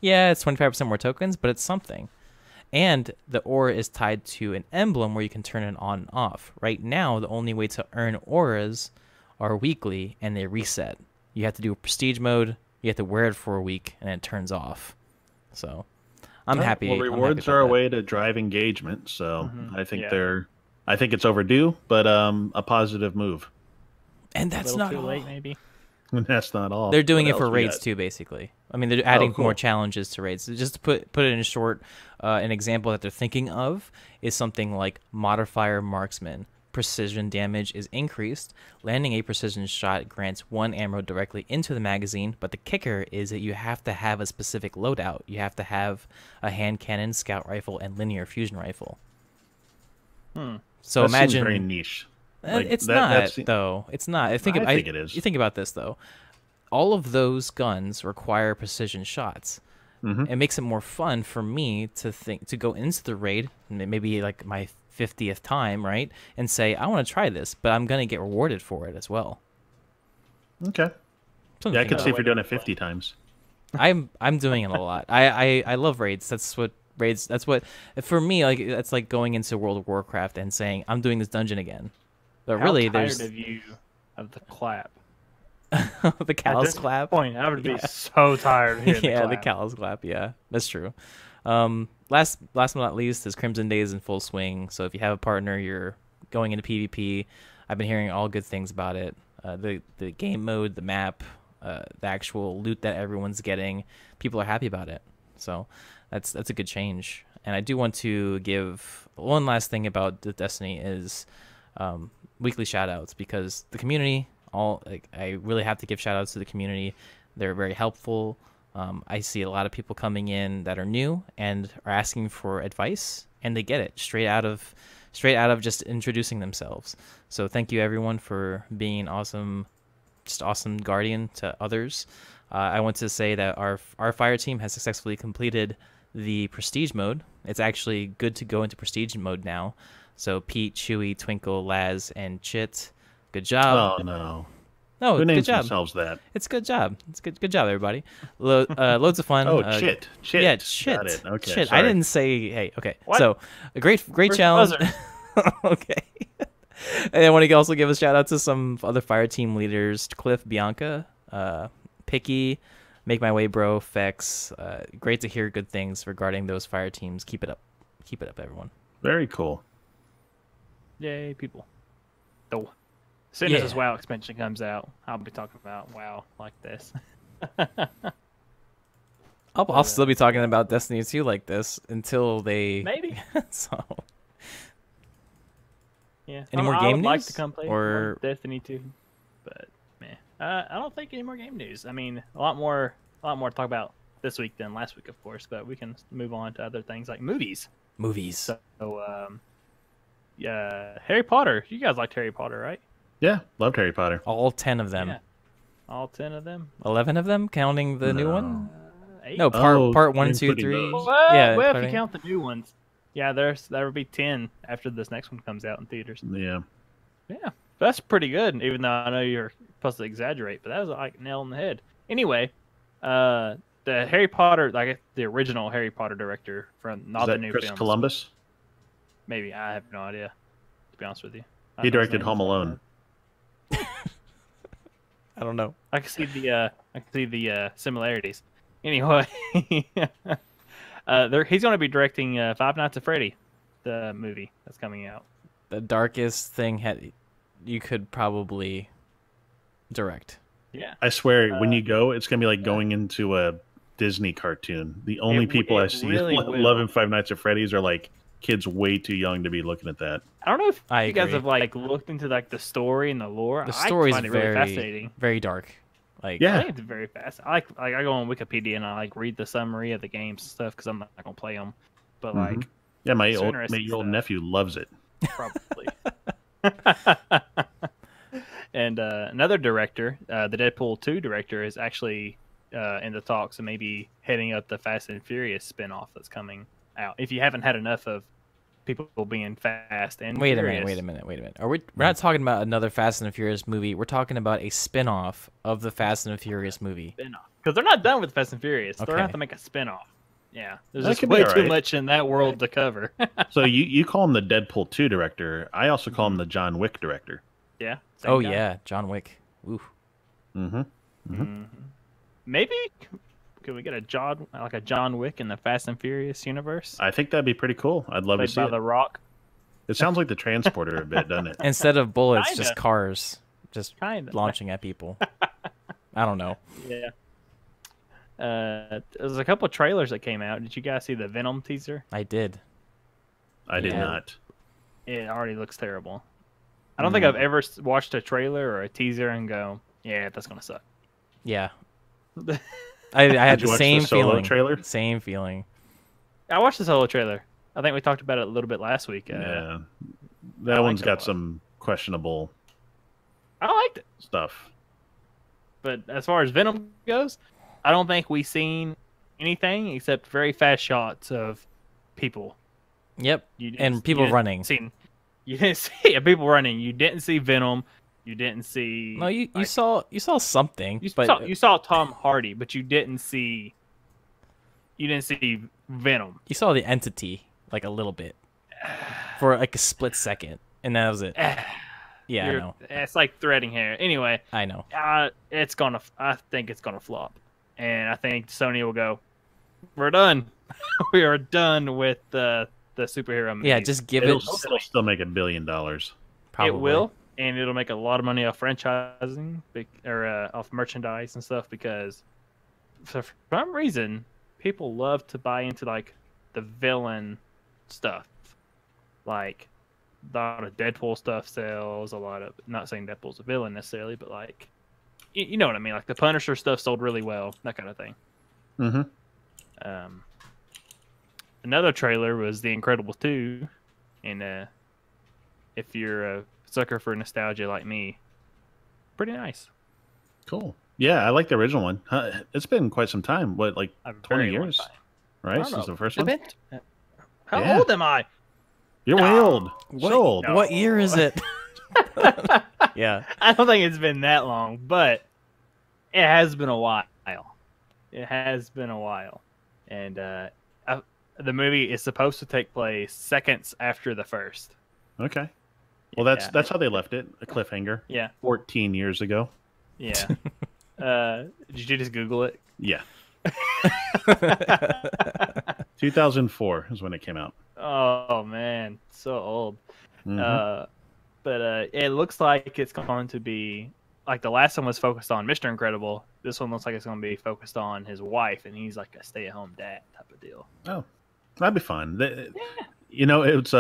Yeah, it's 25% more tokens, but it's something. And the aura is tied to an emblem where you can turn it on and off. Right now, the only way to earn auras are weekly, and they reset. You have to do a prestige mode. You have to wear it for a week, and it turns off. So I'm happy. Well, rewards are a way to drive engagement. So I think I think it's overdue, but a positive move. And that's not too all. late, maybe. That's not all. They're doing it for raids too, basically. I mean, they're adding more challenges to raids. Just to put it in short, an example that they're thinking of is something like Modifier Marksman. precision damage is increased. Landing a precision shot grants 1 ammo directly into the magazine, but the kicker is that you have to have a specific loadout. You have to have a hand cannon, scout rifle, and linear fusion rifle. So that imagine seems very niche. Like, it's not though. It's not. I think it is. You think about this though. All of those guns require precision shots. It makes it more fun for me to go into the raid, maybe like my 50th time, right, and say I want to try this, but I'm gonna get rewarded for it as well. Okay. Yeah, I can see if you're doing it 50 times. I'm doing it a lot. I love raids. That's what for me, like that's like going into World of Warcraft and saying I'm doing this dungeon again. But really, there's of you of the clap. The callous clap. Point, I would be so tired of hearing the callous clap. Yeah, that's true. Last but not least is Crimson Days in full swing. So if you have a partner, you're going into PvP. I've been hearing all good things about it. The game mode, the map, the actual loot that everyone's getting. People are happy about it. So that's a good change. And I do want to give one last thing about the Destiny is weekly shoutouts, because the community. I really have to give shout outs to the community. They're very helpful. I see a lot of people coming in that are new and are asking for advice, and they get it straight out of just introducing themselves. So thank you everyone for being awesome guardian to others. I want to say that our fire team has successfully completed the prestige mode. It's actually good to go into prestige mode now. So Pete, Chewy, Twinkle, Laz, and Chit. Good job. Oh no! No, who names good job. themselves that? It's a good job. It's good job, everybody. Loads of fun. Oh, Chit. Yeah, Chit. Got it. Okay, Chit. sorry. I didn't say. Hey, okay. What? So a great challenge. Okay. And I want to also give a shout out to some other fire team leaders: Cliff, Bianca, Picky, Make My Way Bro, Fex. Great to hear good things regarding those fire teams. Keep it up. Keep it up, everyone. Very cool. Yay, people. Though. As soon as this WoW expansion comes out, I'll be talking about WoW like this. I'll still be talking about Destiny 2 like this until they... Maybe. So... Yeah. Any more game news? I'd like to come play or more Destiny 2, but man, I don't think any more game news. I mean, a lot more to talk about this week than last week, of course. But we can move on to other things like movies. So, yeah, Harry Potter. You guys liked Harry Potter, right? Yeah, loved Harry Potter. all 10 of them. Yeah. All 10 of them. 11 of them, counting the new one. 8. No, part 1, 2, 3. Well, if you count the new ones. Yeah, there will be 10 after this next one comes out in theaters. Yeah. Yeah, that's pretty good, even though I know you're supposed to exaggerate, but that was like nail on the head. Anyway, the Harry Potter, like the original Harry Potter director from not the new Chris films. Columbus? Maybe, I have no idea, to be honest with you. He directed Home Alone. I don't know. I can see the similarities. Anyway, he's going to be directing Five Nights at Freddy, the movie that's coming out. The darkest thing you could probably direct. Yeah. I swear, when you go, it's going to be like going into a Disney cartoon. The only people I see really loving Five Nights at Freddy's are like kids way too young to be looking at that. I don't know if you guys have like looked into like the story and the lore. The story is really fascinating. Very dark. Like, yeah, I think it's very fast. I go on Wikipedia and I like read the summary of the games and stuff because I'm not gonna play them. But like, yeah, my old nephew loves it. Probably. And another director, the Deadpool 2 director, is actually in the talks of maybe heading up the Fast and Furious spinoff that's coming out. If you haven't had enough of people being fast and furious. Wait a minute. We're not talking about another Fast and Furious movie. We're talking about a spin-off of the Fast and Furious movie. Because they're not done with Fast and Furious. Okay. They're going to have to make a spin-off. Yeah. There's That just could be way all too right. much in that world to cover. So you call him the Deadpool 2 director. I also call him the John Wick director. Yeah. Oh, guy. yeah. John Wick. Ooh. Maybe could we get a John Wick in the Fast and Furious universe? I think that'd be pretty cool. I'd love to Played see by it. The Rock. It sounds like the Transporter a bit, doesn't it? Instead of bullets, Kinda. just cars. Just Kinda. launching at people. I don't know. Yeah. There's a couple of trailers that came out. Did you guys see the Venom teaser? I did. I did Yeah. not. It already looks terrible. I don't think I've ever watched a trailer or a teaser and go, "Yeah, that's gonna suck." Yeah, I had the same Solo feeling. trailer? Same feeling. I watched the Solo trailer. I think we talked about it a little bit last week. Yeah, that one's got some questionable. I liked it stuff. But as far as Venom goes, I don't think we've seen anything except very fast shots of people. Yep, and people running. You didn't see people running. You didn't see Venom. You didn't see. No, you saw something. You saw Tom Hardy, but you didn't see Venom. You saw the entity like a little bit for like a split second, and that was it. Yeah, I know. It's like threading hair. Anyway, I know. I think it's gonna flop, and I think Sony will go. We're done. We are done with the superhero movies. Yeah, just give It'll still make $1 billion. Probably. It will, and it'll make a lot of money off franchising or off merchandise and stuff because for some reason people love to buy into like the villain stuff, like a lot of Deadpool stuff sells. A lot of, not saying Deadpool's a villain necessarily, but like you know what I mean. Like the Punisher stuff sold really well, that kind of thing. Another trailer was The Incredibles 2, and if you're a sucker for nostalgia like me, pretty nice. Cool. Yeah, I like the original one. It's been quite some time. What, like 20 years? Right? Since the first one? How old am I? You're way old. So old. What year is it? Yeah. I don't think it's been that long, but it has been a while. It has been a while. And the movie is supposed to take place seconds after the first. Okay. Well, that's how they left it, a cliffhanger. Yeah. 14 years ago. Yeah. Did you just Google it? Yeah. 2004 is when it came out. Oh, man. So old. But it looks like it's going to be, like the last one was focused on Mr. Incredible. This one looks like it's going to be focused on his wife, and he's like a stay-at-home dad type of deal. Oh, that'd be fun. You know, it's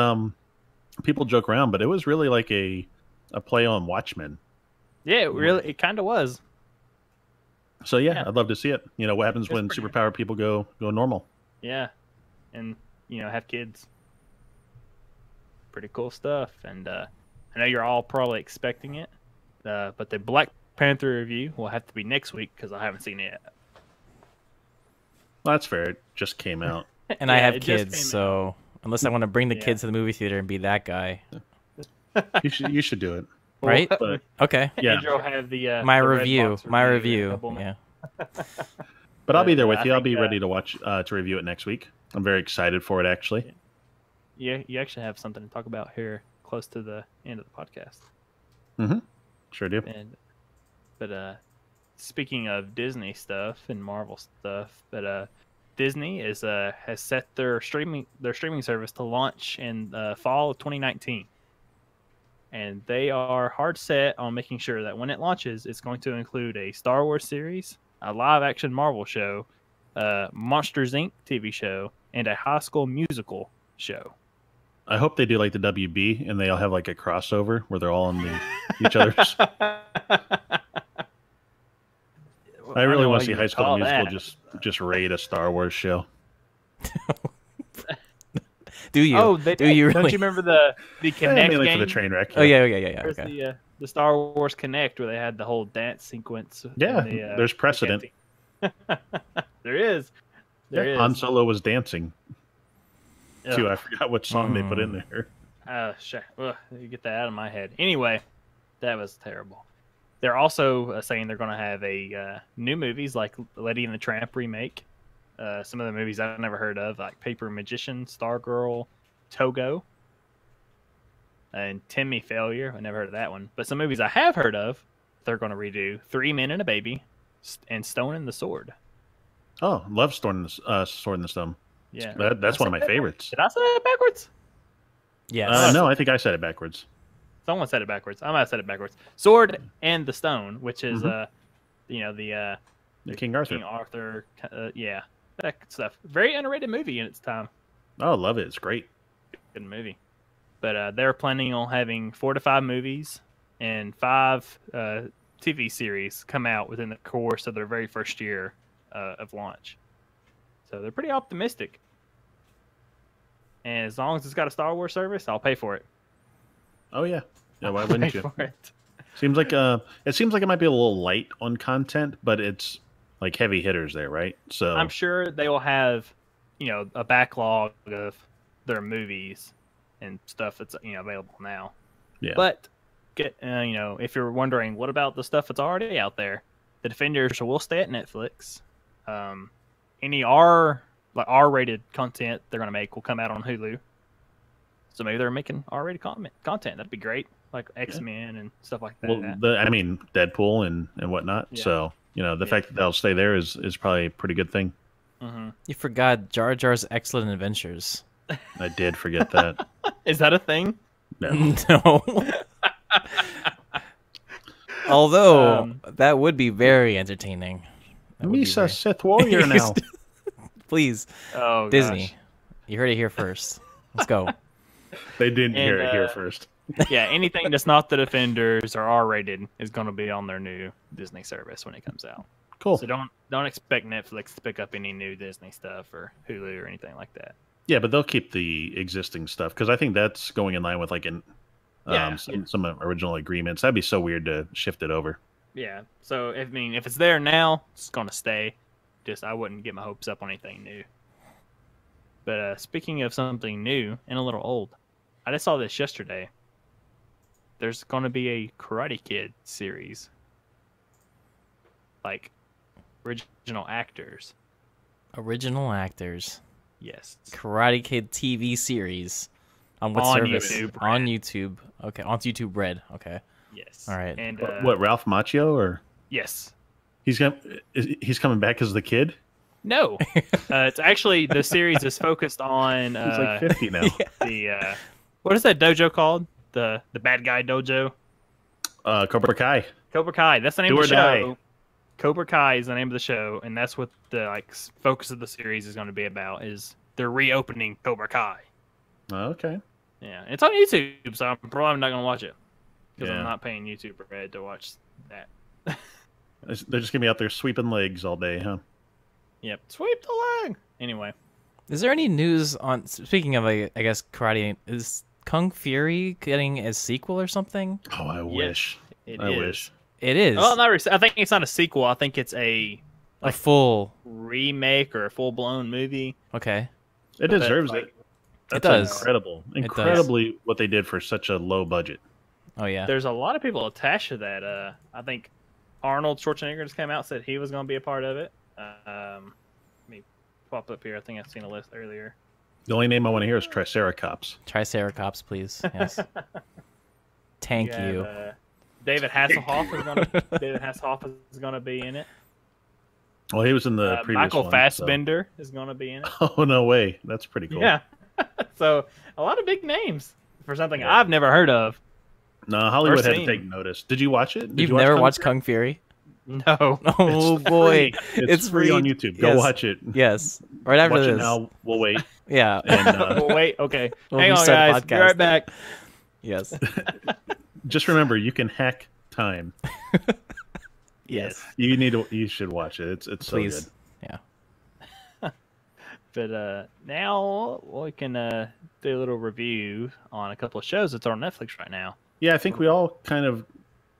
people joke around, but it was really like a play on Watchmen. Yeah, it kind of was. So yeah, I'd love to see it. You know, what happens when superpowered people go normal? Yeah, and have kids. Pretty cool stuff, and I know you're all probably expecting it, but the Black Panther review will have to be next week because I haven't seen it yet. Well, that's fair. It just came out. And I have kids, so unless I want to bring the kids to the movie theater and be that guy, you should do it. Right? But, okay. Yeah. Andrew will have my review. Yeah. But I'll be there with you. I'll be ready to watch to review it next week. I'm very excited for it, actually. Yeah, you actually have something to talk about here close to the end of the podcast. Sure do. But speaking of Disney stuff and Marvel stuff, but Disney has set their streaming service to launch in fall of 2019, and they are hard set on making sure that when it launches, it's going to include a Star Wars series, a live action Marvel show, Monsters Inc. TV show, and a High School Musical show. I hope they do like the WB and they all have like a crossover where they're all in each other's. I really want to see High School Musical just raid a Star Wars show. Do you? Oh, do you really? Don't you remember the Connect mainly game? for the train wreck. Yeah. Oh yeah. There's Okay. the Star Wars Connect where they had the whole dance sequence. Yeah, there's precedent. There is. Han Solo was dancing. Ugh. Too. I forgot what song they put in there. You get that out of my head. Anyway, that was terrible. They're also saying they're going to have a new movies like Lady and the Tramp remake. Some of the movies I've never heard of, like Paper Magician, Stargirl, Togo, and Timmy Failure. I never heard of that one. But some movies I have heard of, they're going to redo 3 Men and a Baby and Stone and the Sword. Oh, love Sword and the Stone. Yeah, that's one of my favorites. Did I say it backwards? Yes. No, I think I said it backwards. Someone said it backwards. I might have said it backwards. Sword and the Stone, which is the King Arthur. King Arthur, that stuff. Very underrated movie in its time. Oh, love it. It's great. Good movie. But they're planning on having 4 to 5 movies and 5 TV series come out within the course of their very first year of launch. So they're pretty optimistic. And as long as it's got a Star Wars service, I'll pay for it. Oh yeah, yeah. Why wouldn't you? Seems like it might be a little light on content, but it's like heavy hitters there, right? So I'm sure they will have, a backlog of their movies and stuff that's available now. Yeah. But if you're wondering, what about the stuff that's already out there? The Defenders will stay at Netflix. Any R-rated content they're going to make will come out on Hulu. So maybe they're making R-rated content. That'd be great, like X-Men and stuff like that. Well, Deadpool and whatnot. Yeah. So the fact that they'll stay there is probably a pretty good thing. Mm-hmm. You forgot Jar Jar's Excellent Adventures. I did forget that. Is that a thing? No. No. Although that would be very entertaining. Misa Sith Warrior now. Please, Disney, gosh. You heard it here first. Let's go. They didn't hear it here first. Yeah, anything that's not the Defenders or R-rated is going to be on their new Disney service when it comes out. Cool. So don't expect Netflix to pick up any new Disney stuff or Hulu or anything like that. Yeah, but they'll keep the existing stuff because I think that's going in line with some original agreements. That'd be so weird to shift it over. Yeah. So if it's there now, it's going to stay. Just I wouldn't get my hopes up on anything new. But speaking of something new and a little old, I just saw this yesterday. There's going to be a Karate Kid series. Like, original actors. Original actors. Yes. Karate Kid TV series. On what service? On YouTube. Okay, on YouTube Red. Okay. Yes. All right. And what, Ralph Macchio or? Yes. He's coming back as the kid? No. It's actually, the series is focused on... He's like 50 now. The what is that dojo called? The bad guy dojo? Cobra Kai. Cobra Kai. That's the name of the show. Die. Cobra Kai is the name of the show, and that's what the focus of the series is going to be about. Is they're reopening Cobra Kai. Okay. Yeah, it's on YouTube, so I'm probably not going to watch it because I'm not paying YouTube Red to watch that. They're just gonna be out there sweeping legs all day, huh? Yep, sweep the leg. Anyway, is there any news on? Speaking of, I guess karate, is Kung Fury getting a sequel or something? Oh, I wish. I wish. It is. Well, I think it's not a sequel. I think it's a full remake or a full blown movie. Okay. It deserves it. It does. Incredibly what they did for such a low budget. Oh yeah. There's a lot of people attached to that. I think Arnold Schwarzenegger just came out and said he was going to be a part of it. Let me pop up here. I think I've seen a list earlier. The only name I want to hear is Triceratops. Triceratops, please. Yes. Thank you. David Hasselhoff is going to be in it. Well, he was in the previous Michael one. Fassbender is going to be in it. Oh, no way. That's pretty cool. Yeah. So, a lot of big names for something I've never heard of. No, Hollywood had to take notice. Did you watch it? You've never watched Kung Fury? No. Oh, boy. It's free on YouTube. Go watch it. Yes. Right after watch this. It now. We'll wait. Yeah. And, we'll wait. Okay. Hang on, guys. Be right back. Yes. Just remember, you can hack time. Yes. You should watch it. It's so good. Yeah. But now we can do a little review on a couple of shows that's on Netflix right now. Yeah, I think we all kind of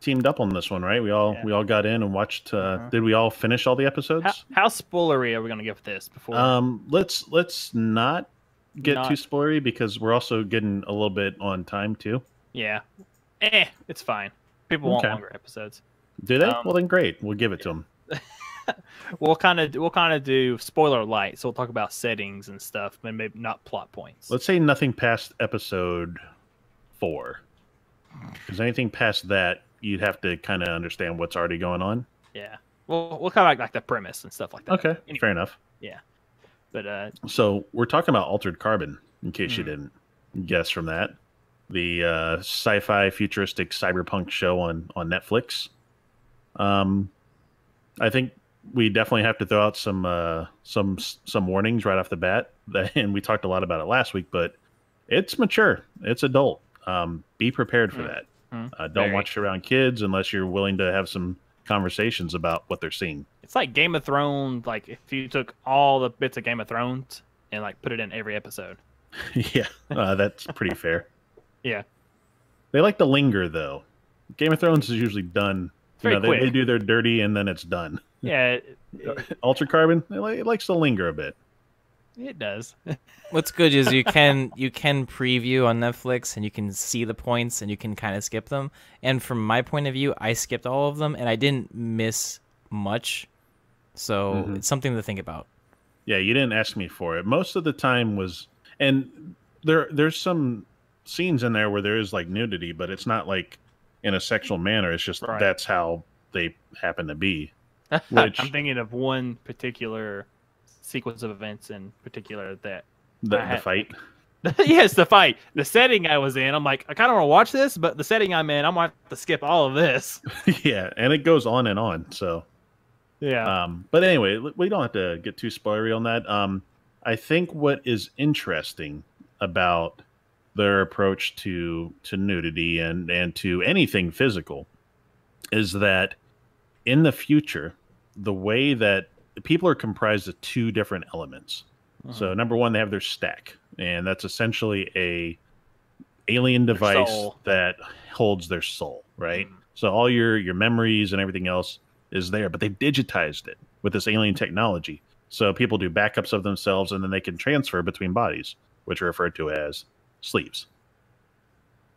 teamed up on this one, right? We all got in and watched. Did we all finish all the episodes? How spoilery are we going to get with this? Before let's not get too spoilery because we're also getting a little bit on time too. Yeah, it's fine. People want longer episodes. Do they? Well, then great. We'll give it to them. We'll kind of do spoiler light, so we'll talk about settings and stuff, but maybe not plot points. Let's say nothing past episode 4, because anything past that, you'd have to kind of understand what's already going on. Yeah, we'll kind of like the premise and stuff like that. Okay, anyway, fair enough. Yeah, but so we're talking about Altered Carbon, in case you didn't guess from that, the sci-fi futuristic cyberpunk show on Netflix. I think we definitely have to throw out some warnings right off the bat. And we talked a lot about it last week, but It's mature. It's adult. Be prepared for that. Don't Very. watch around kids unless you're willing to have some conversations about what they're seeing. It's like Game of Thrones. Like if you took all the bits of Game of Thrones and like put it in every episode. Yeah, that's pretty fair. Yeah. They like to linger, though. Game of Thrones is usually done. They do their dirty and then it's done. Yeah. Ultra Carbon, it likes to linger a bit. It does. What's good is you can preview on Netflix and you can see the points and you can kind of skip them. And from my point of view, I skipped all of them and I didn't miss much. So it's something to think about. Yeah, you didn't ask me for it. Most of the time was, and there's some scenes in there where there is like nudity, but it's not like in a sexual manner. It's just that's how they happen to be. Which, I'm thinking of one particular sequence of events in particular that the fight. Yes, the fight. The setting I was in, I'm like, I kind of want to watch this, but the setting I'm in, I'm going to have to skip all of this. Yeah, and it goes on and on. So yeah. But anyway, we don't have to get too spoilery on that. I think what is interesting about their approach to nudity and to anything physical is that in the future, the way that people are comprised of two different elements. So number one, they have their stack, and that's essentially a alien device that holds their soul, right? So all your memories and everything else is there, but they've digitized it with this alien technology. So people do backups of themselves, and then they can transfer between bodies, which are referred to as sleeves.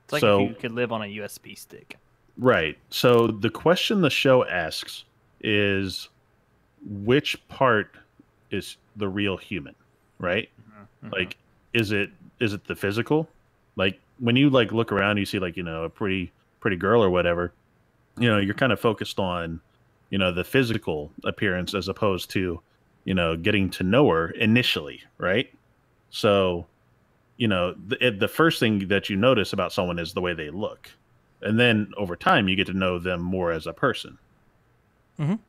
It's like if you could live on a USB stick. Right. So the question the show asks is, which part is the real human, right? Like, is it the physical? Like when you like look around, you see like, a pretty girl or whatever, you're kind of focused on, the physical appearance as opposed to, getting to know her initially, right? So, the first thing that you notice about someone is the way they look. And then over time, you get to know them more as a person.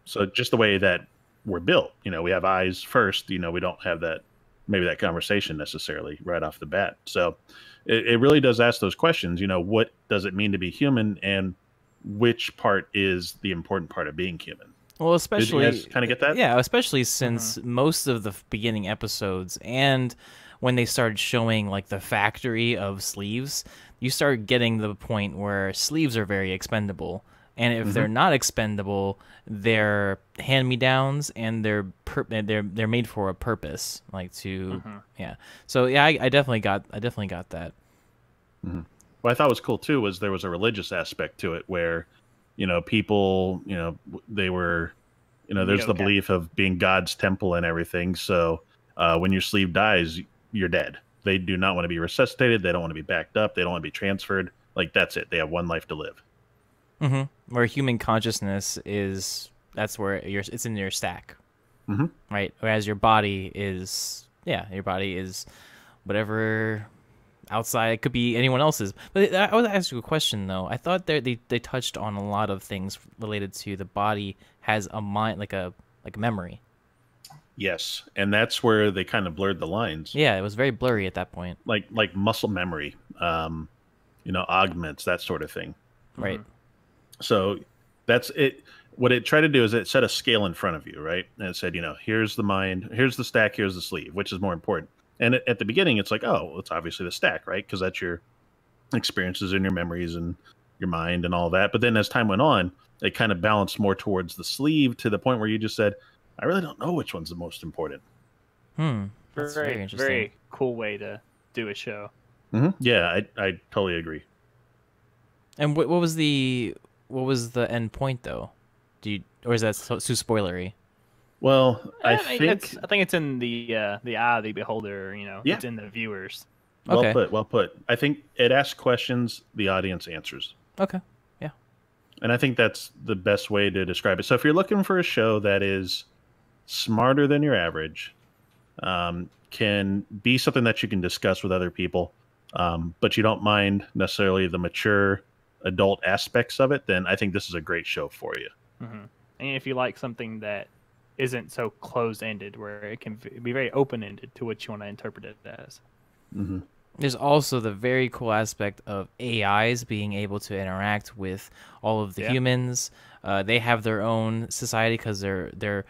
So just the way that we're built, we have eyes first, we don't have that conversation necessarily right off the bat. So it really does ask those questions, what does it mean to be human and which part is the important part of being human? Well, especially, did you guys kind of get that? Yeah, especially since most of the beginning episodes and when they started showing like the factory of sleeves, you start getting the point where sleeves are very expendable. And if they're not expendable, they're hand-me-downs, and they're made for a purpose, like to yeah. So yeah, I definitely got that. What I thought was cool too was there was a religious aspect to it where, people, they were, there's the belief of being God's temple and everything. So when your sleeve dies, you're dead. They do not want to be resuscitated. They don't want to be backed up. They don't want to be transferred. Like that's it. They have one life to live. Where human consciousness is, that's where it's in your stack, right? Whereas your body is whatever outside. It could be anyone else's. But I would ask you a question though. I thought they touched on a lot of things related to the body has a mind, like a memory. Yes, and that's where they kind of blurred the lines. Yeah, it was very blurry at that point. Like muscle memory, augments, that sort of thing. Right. So that's it. What it tried to do is it set a scale in front of you, right? And it said, here's the mind, here's the stack, here's the sleeve, which is more important. And at the beginning, it's like, oh, it's obviously the stack, right? Because that's your experiences and your memories and your mind and all that. But then as time went on, it kind of balanced more towards the sleeve to the point where you just said, I really don't know which one's the most important. That's very interesting. Very cool way to do a show. Yeah, I totally agree. And what was the end point though? Or is that too spoilery? Well, I think it's in the eye of the beholder. It's in the viewers. Okay. Well put. I think it asks questions, the audience answers. Okay. Yeah. And I think that's the best way to describe it. So if you're looking for a show that is smarter than your average, can be something that you can discuss with other people, but you don't mind necessarily the mature adult aspects of it, then I think this is a great show for you. And if you like something that isn't so closed-ended, where it can be very open-ended to what you want to interpret it as. There's also the very cool aspect of AIs being able to interact with all of the humans. They have their own society because they're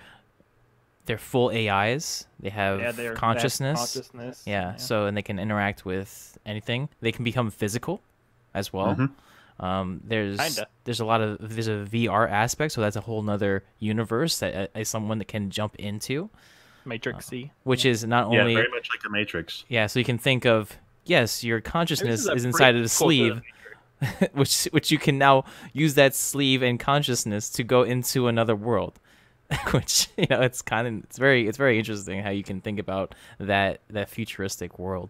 full AIs. They have consciousness. Yeah, so and they can interact with anything. They can become physical as well. There's a VR aspect, so that's a whole nother universe that someone that can jump into. Matrix-y. Which is not only very much like the Matrix. Yeah, so you can think of your consciousness is inside of the sleeve, which you can now use that sleeve and consciousness to go into another world. Which it's very interesting how you can think about that futuristic world.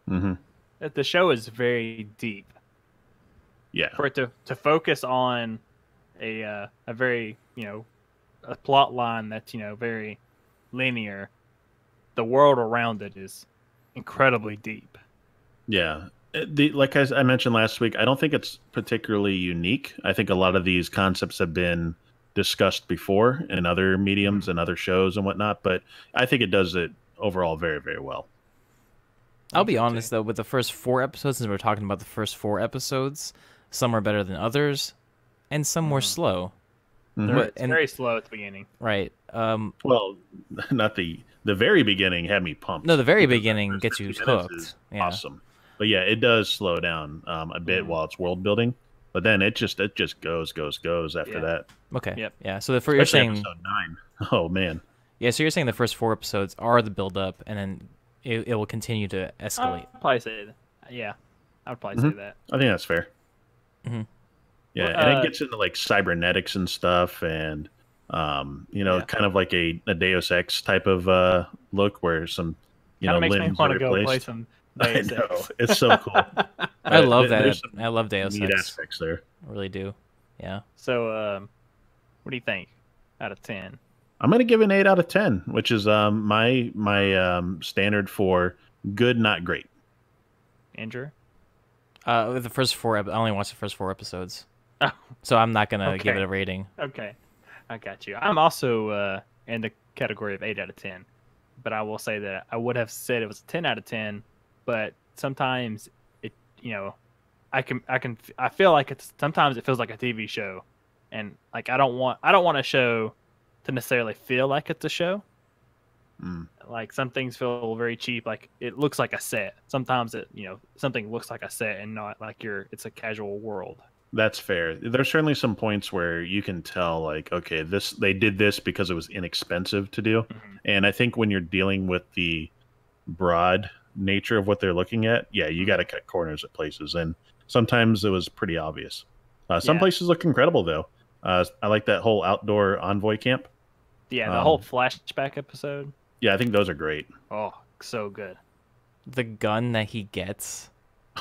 The show is very deep. Yeah. For it to focus on a very a plot line that's very linear, the world around it is incredibly deep. Yeah. Like I mentioned last week, I don't think it's particularly unique. I think a lot of these concepts have been discussed before in other mediums and other shows and whatnot, but I think it does it overall very, very well. I'll be honest, though, with the first 4 episodes, and we're talking about the first 4 episodes, some are better than others, and some were slow. It's very slow at the beginning. Right. Well, not the very beginning had me pumped. No, the very beginning gets you hooked. Awesome. But yeah, it does slow down a bit while it's world building, but then it just goes after that. Okay. Yep. Yeah. So you're saying episode 9. Oh man. Yeah. So you're saying the first 4 episodes are the build up, and then it will continue to escalate. I'd probably say that. Yeah. I would probably say that. I think that's fair. Yeah, and it gets into like cybernetics and stuff, and kind of like a Deus Ex type of look where some limbs are replaced. Play some I know, it's so cool. I love that. I love Deus Ex. Aspects there. I really do. Yeah. So, what do you think out of 10? I'm gonna give it an 8 out of 10, which is my standard for good, not great. Andrew? The first 4. I only watched the first 4 episodes. Oh. So I'm not gonna give it a rating. Okay, I got you. I'm also in the category of 8 out of 10, but I will say that I would have said it was a 10 out of 10. But sometimes it, I feel like sometimes it feels like a TV show, and like I don't want a show to necessarily feel like it's a show. Like some things feel very cheap, like it looks like a set. Sometimes something looks like a set and not like it's a casual world. That's fair. There's certainly some points where you can tell, like, okay, they did this because it was inexpensive to do. And I think when you're dealing with the broad nature of what they're looking at, you got to cut corners at places. And sometimes it was pretty obvious. Some places look incredible, though. I like that whole outdoor envoy camp. Yeah, the whole flashback episode. Yeah, I think those are great. Oh, so good. The gun that he gets.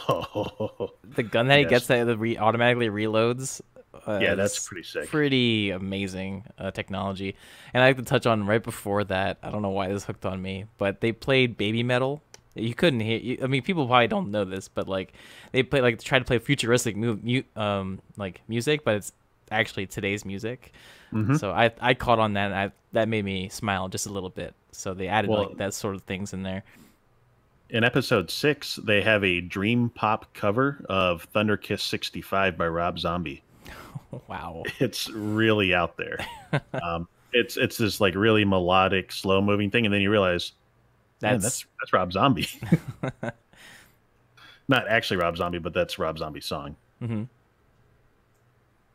Oh, the gun that he gets that automatically reloads. That's pretty sick. Pretty amazing technology. And I like to touch on right before that. I don't know why this hooked on me, but they played Baby Metal. You couldn't hear. I mean, people probably don't know this, but like they try to play futuristic music, but it's actually today's music. So I caught on that, and that made me smile just a little bit. So they added that sort of things in there. In episode 6, they have a dream pop cover of Thunder Kiss 65 by Rob Zombie. Wow. It's really out there. It's this like really melodic, slow moving thing, and then you realize that's Rob Zombie. Not actually Rob Zombie, but that's Rob Zombie's song.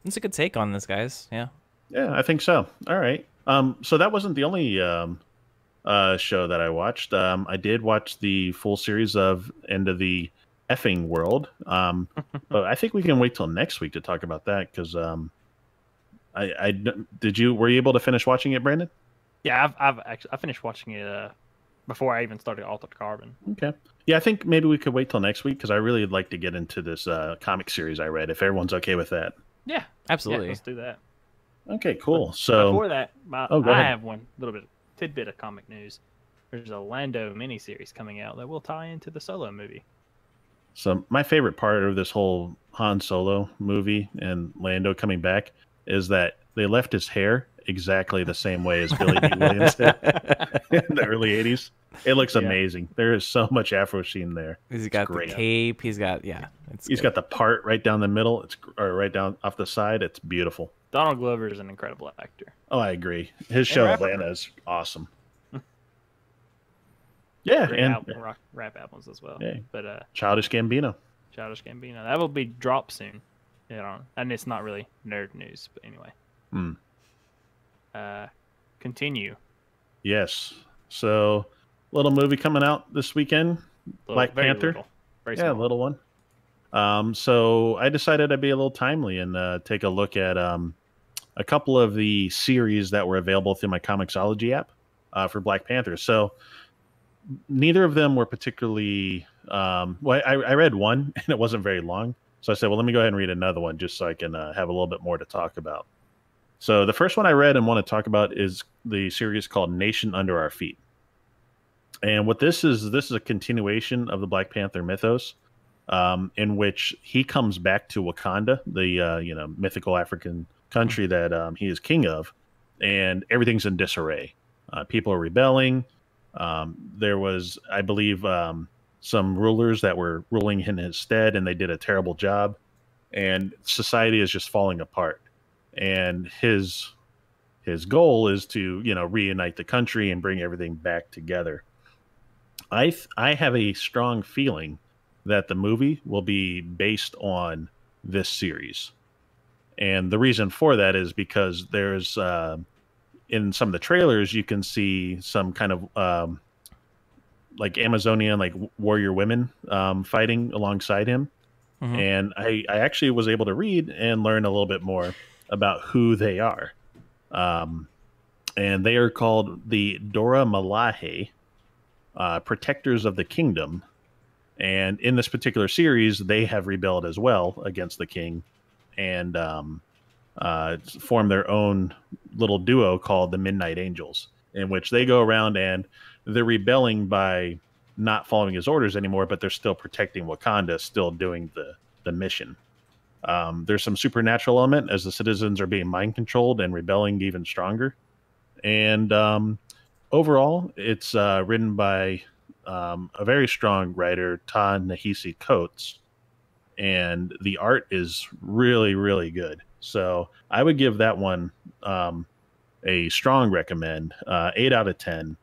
It's a good take on this, guys. Yeah, I think so. All right. So that wasn't the only show that I watched. I did watch the full series of End of the Effing World. But I think we can wait till next week to talk about that, because were you able to finish watching it, Brandon? Yeah, I finished watching it before I even started Altered Carbon. Okay. Yeah, I think maybe we could wait till next week, because I really would like to get into this comic series I read, if everyone's okay with that. Yeah, absolutely. Yeah, let's do that. Okay, cool. So before that, I have one little bit tidbit of comic news. There's a Lando miniseries coming out that will tie into the Solo movie. So my favorite part of this whole Han Solo movie and Lando coming back is that they left his hair exactly the same way as Billy D. Williams did in the early 80s. It looks amazing. There is so much Afro sheen there. He's got the cape. He's got He's got the part right down the middle. Or right down off the side. It's beautiful. Donald Glover is an incredible actor. Oh, I agree. His show Atlanta is awesome. Yeah, and rap albums as well. Yeah. But Childish Gambino. That will be dropped soon. And it's not really nerd news, but anyway. Continue. Yes. So, little movie coming out this weekend. Black Panther. Little. Little one. So I decided I'd be a little timely and take a look at a couple of the series that were available through my Comixology app for Black Panther. So neither of them were particularly. I read one and it wasn't very long. So I said, well, let me go ahead and read another one just so I can have a little bit more to talk about. So the first one I read and want to talk about is the series called Nation Under Our Feet. And what this is a continuation of the Black Panther mythos, in which he comes back to Wakanda, the mythical African country that he is king of, and everything's in disarray. People are rebelling. There was, I believe, some rulers that were ruling in his stead, and they did a terrible job. And society is just falling apart. And his goal is to reunite the country and bring everything back together. I have a strong feeling that the movie will be based on this series. And the reason for that is because there's in some of the trailers you can see some kind of like Amazonian, like warrior women fighting alongside him. Mm-hmm. And I actually was able to read and learn a little bit more about who they are. And they are called the Dora Milaje, Protectors of the Kingdom. And in this particular series, they have rebelled as well against the king and formed their own little duo called the Midnight Angels, in which they go around and they're rebelling by not following his orders anymore, but they're still protecting Wakanda, still doing the mission. There's some supernatural element as the citizens are being mind controlled and rebelling even stronger. And overall, it's written by a very strong writer, Ta-Nehisi Coates, and the art is really, really good. So I would give that one a strong recommend, 8 out of 10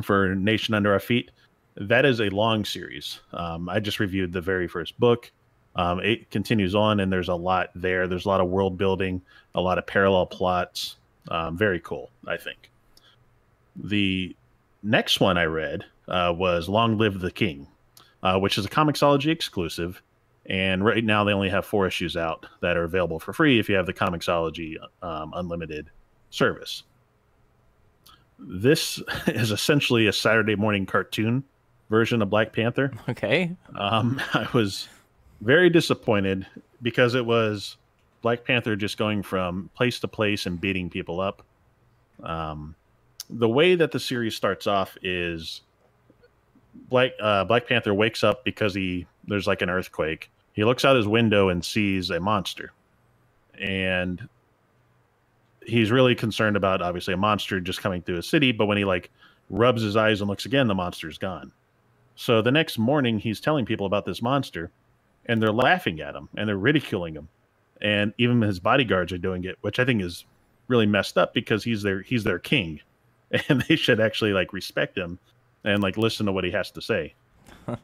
for Nation Under Our Feet. That is a long series. I just reviewed the very first book. It continues on, and there's a lot there. There's a lot of world building, a lot of parallel plots. Very cool, I think. The next one I read was Long Live the King, which is a Comixology exclusive. And right now they only have 4 issues out that are available for free if you have the Comixology Unlimited service. This is essentially a Saturday morning cartoon version of Black Panther. Okay. I was very disappointed because it was Black Panther just going from place to place and beating people up. The way that the series starts off is Black Panther wakes up because there's like an earthquake. He looks out his window and sees a monster, and he's really concerned about obviously a monster just coming through a city. But when he rubs his eyes and looks again, the monster's gone. So the next morning, he's telling people about this monster, and they're laughing at him and they're ridiculing him, and even his bodyguards are doing it, which I think is really messed up because he's their king, and they should actually respect him and listen to what he has to say.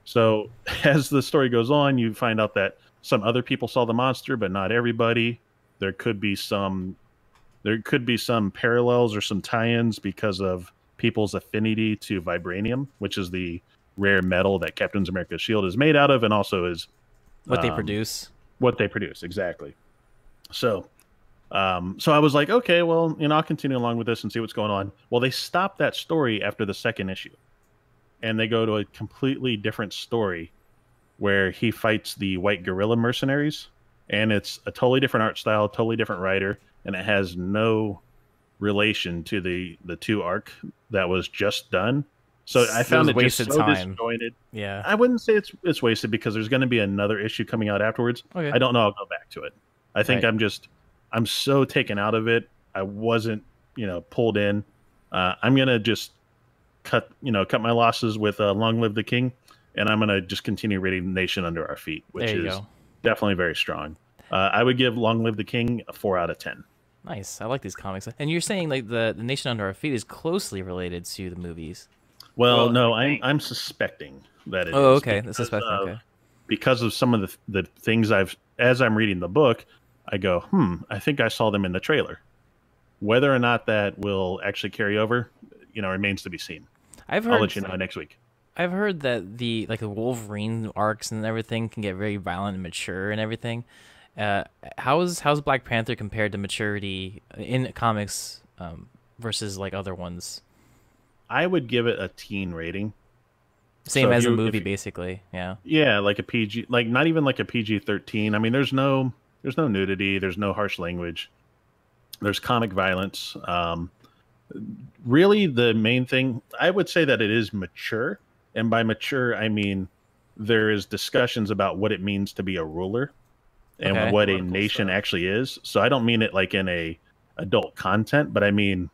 So as the story goes on, you find out that some other people saw the monster, but not everybody. There could be some parallels or some tie-ins because of people's affinity to vibranium, which is the rare metal that Captain America's shield is made out of, and also is what they produce. What they produce, exactly. So I was like, okay, well, I'll continue along with this and see what's going on. Well, they stopped that story after the second issue, and they go to a completely different story where he fights the white guerrilla mercenaries, and it's a totally different art style, totally different writer, and it has no relation to the 2 arc that was just done. So I found it just so disjointed. Yeah, I wouldn't say it's wasted because there's going to be another issue coming out afterwards. Okay. I don't know. I'll go back to it. I think I'm so taken out of it. I wasn't pulled in. I'm gonna just cut my losses with Long Live the King, and I'm gonna just continue reading Nation Under Our Feet, which is definitely very strong. I would give Long Live the King a 4 out of 10. Nice. I like these comics. And you're saying like the Nation Under Our Feet is closely related to the movies. Well, no, I'm suspecting that it is. Oh, okay. The suspecting. Okay. Because of some of the things as I'm reading the book, I go, I think I saw them in the trailer. Whether or not that will actually carry over, remains to be seen. I'll let you know next week. I've heard that the Wolverine arcs and everything can get very violent and mature and everything. How's Black Panther compared to maturity in comics versus like other ones? I would give it a teen rating. Same as a movie, basically. Yeah. Yeah, like a PG, like not even like a PG-13. I mean, there's no nudity, there's no harsh language, there's comic violence. Really, the main thing I would say that it is mature, and by mature I mean there is discussions about what it means to be a ruler and what a nation actually is. So I don't mean it like in a adult content, but I mean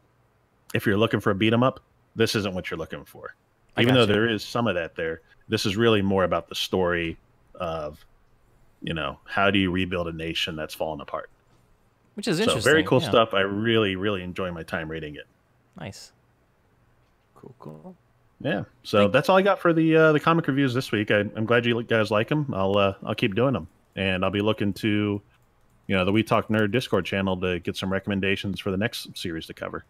if you're looking for a beat 'em up, this isn't what you're looking for. Even though there is some of that there, this is really more about the story of, how do you rebuild a nation that's fallen apart. Which is interesting. So very cool stuff. I really, really enjoy my time reading it. Nice. Cool. Yeah. So that's all I got for the comic reviews this week. I'm glad you guys like them. I'll keep doing them, and I'll be looking to, the We Talk Nerd Discord channel to get some recommendations for the next series to cover.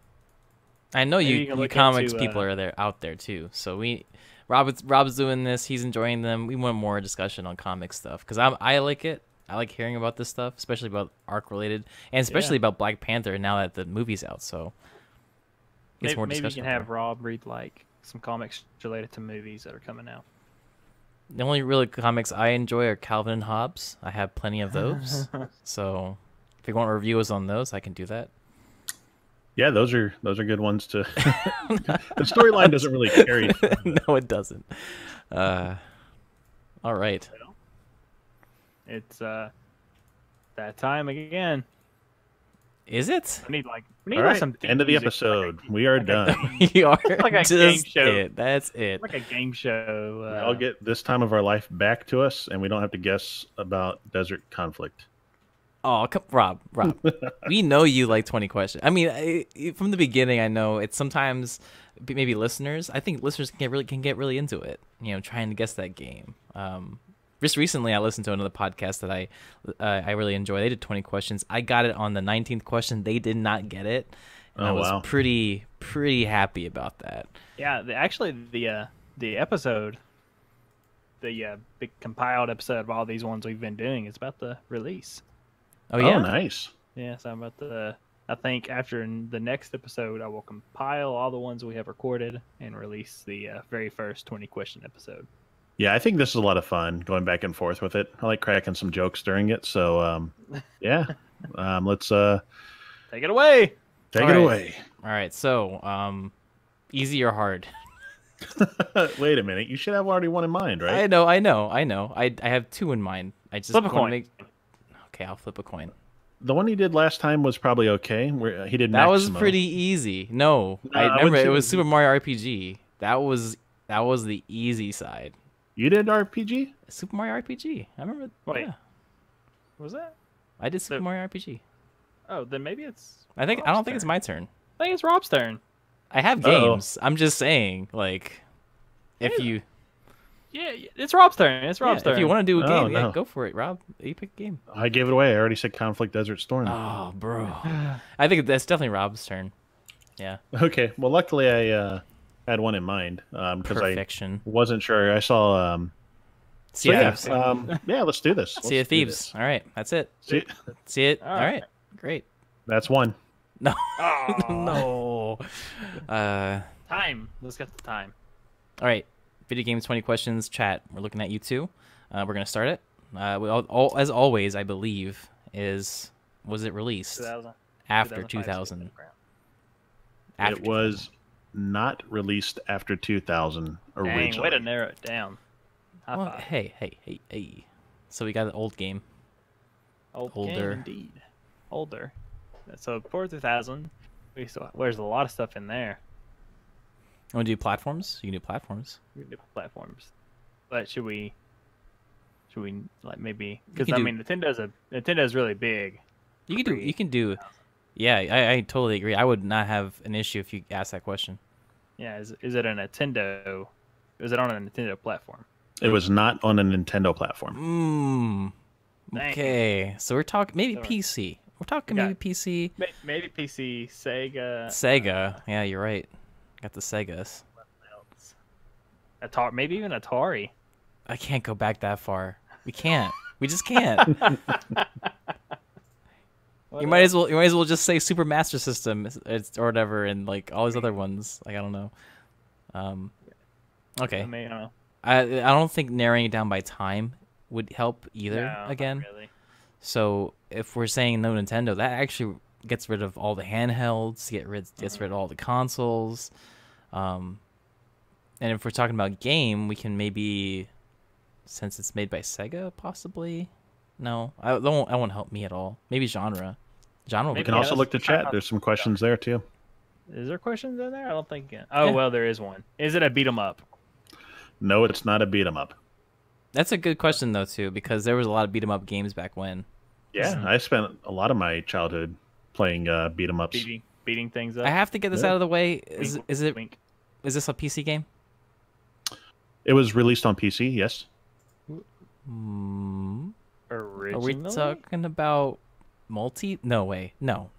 I know you comics people are out there too. So Rob's doing this. He's enjoying them. We want more discussion on comic stuff because I like it. I like hearing about this stuff, especially about arc related, and especially about Black Panther now that the movie's out. So maybe you can have Rob read like some comics related to movies that are coming out. The only really comics I enjoy are Calvin and Hobbes. I have plenty of those. So if you want reviews on those, I can do that. Yeah, those are good ones to. The storyline doesn't really carry. No, it doesn't. All right. It's that time again. Is it? We need some end of the episode. We are done. We are like a game show. That's it. Like a game show. We all get this time of our life back to us, and we don't have to guess about desert conflict. Oh, Rob. We know you like 20 questions. I mean, from the beginning, I know it's sometimes maybe listeners. I think listeners can get really into it. Trying to guess that game. Just recently, I listened to another podcast that I really enjoy. They did 20 questions. I got it on the 19th question. They did not get it, and I was pretty happy about that. Yeah, the episode, the big compiled episode of all these ones we've been doing is about the release. Oh yeah, oh, nice. Yeah, so I'm about I think after the next episode, I will compile all the ones we have recorded and release the very first 20 question episode. Yeah, I think this is a lot of fun going back and forth with it. I like cracking some jokes during it. So, let's take it away. Take it away. All right. So, easy or hard? Wait a minute. You should have already one in mind, right? I know. I have two in mind. I just flip a coin. Okay, I'll flip a coin. The one he did last time was probably okay. Where he did that was pretty easy. No, I remember it was Super Mario RPG. That was the easy side. You did RPG? Super Mario RPG. I remember. Wait, yeah. What was that? I did Super Mario RPG. Oh, then maybe it's. I don't think it's my turn. I think it's Rob's turn. I have games. I'm just saying, like, if you. Yeah, it's Rob's turn. It's Rob's turn. If you want to do a game, go for it, Rob. You pick a game. I gave it away. I already said Conflict Desert Storm. Oh, bro. I think that's definitely Rob's turn. Yeah. Okay. Well, luckily I had one in mind because I wasn't sure. I saw. Sea of Thieves. Yeah, let's do this. Sea of Thieves. All right, that's it. See it. All right, great. That's one. No. Oh. No. Time. Let's get the time. All right. Video games 20 questions. Chat. We're looking at you too. We're gonna start it. As always, I believe was it released 2000. After 2000? It was not released after 2000 originally. Dang, way to narrow it down. Well, hey. So we got an old game. Older game, indeed. Older. So before 2000, There's a lot of stuff in there. Want to do platforms? You can do platforms. We can do platforms, but should we like maybe because I mean Nintendo's really big. You can do. Yeah, I totally agree. I would not have an issue if you asked that question. Yeah, is it a Nintendo? Was it on a Nintendo platform? It was not on a Nintendo platform. Okay, so we're talking maybe PC. We're talking maybe PC. Maybe PC, Sega. Sega. Yeah, you're right. Got the Segas. What else? Atari, maybe even Atari. I can't go back that far. We can't. We just can't. You might as well just say Super Master System or whatever, and like all these other ones. Like I don't know. Okay. I don't think narrowing it down by time would help either. No, again. not really. So if we're saying no Nintendo, that actually gets rid of all the handhelds, gets rid of all the consoles. And if we're talking about game, we can maybe, since it's made by Sega, possibly. No, that won't help me at all. Maybe genre. We can also look to chat. There's some questions there too. Is there questions in there? I don't think. Oh well, there is one. Is it a beat 'em up? No, it's not a beat 'em up. That's a good question though too, because there was a lot of beat 'em up games back when. Yeah, I spent a lot of my childhood playing beat 'em ups. Beating things up. I have to get this out of the way. Is this a PC game? It was released on PC. Yes. Originally? Are we talking about multi? No way. No.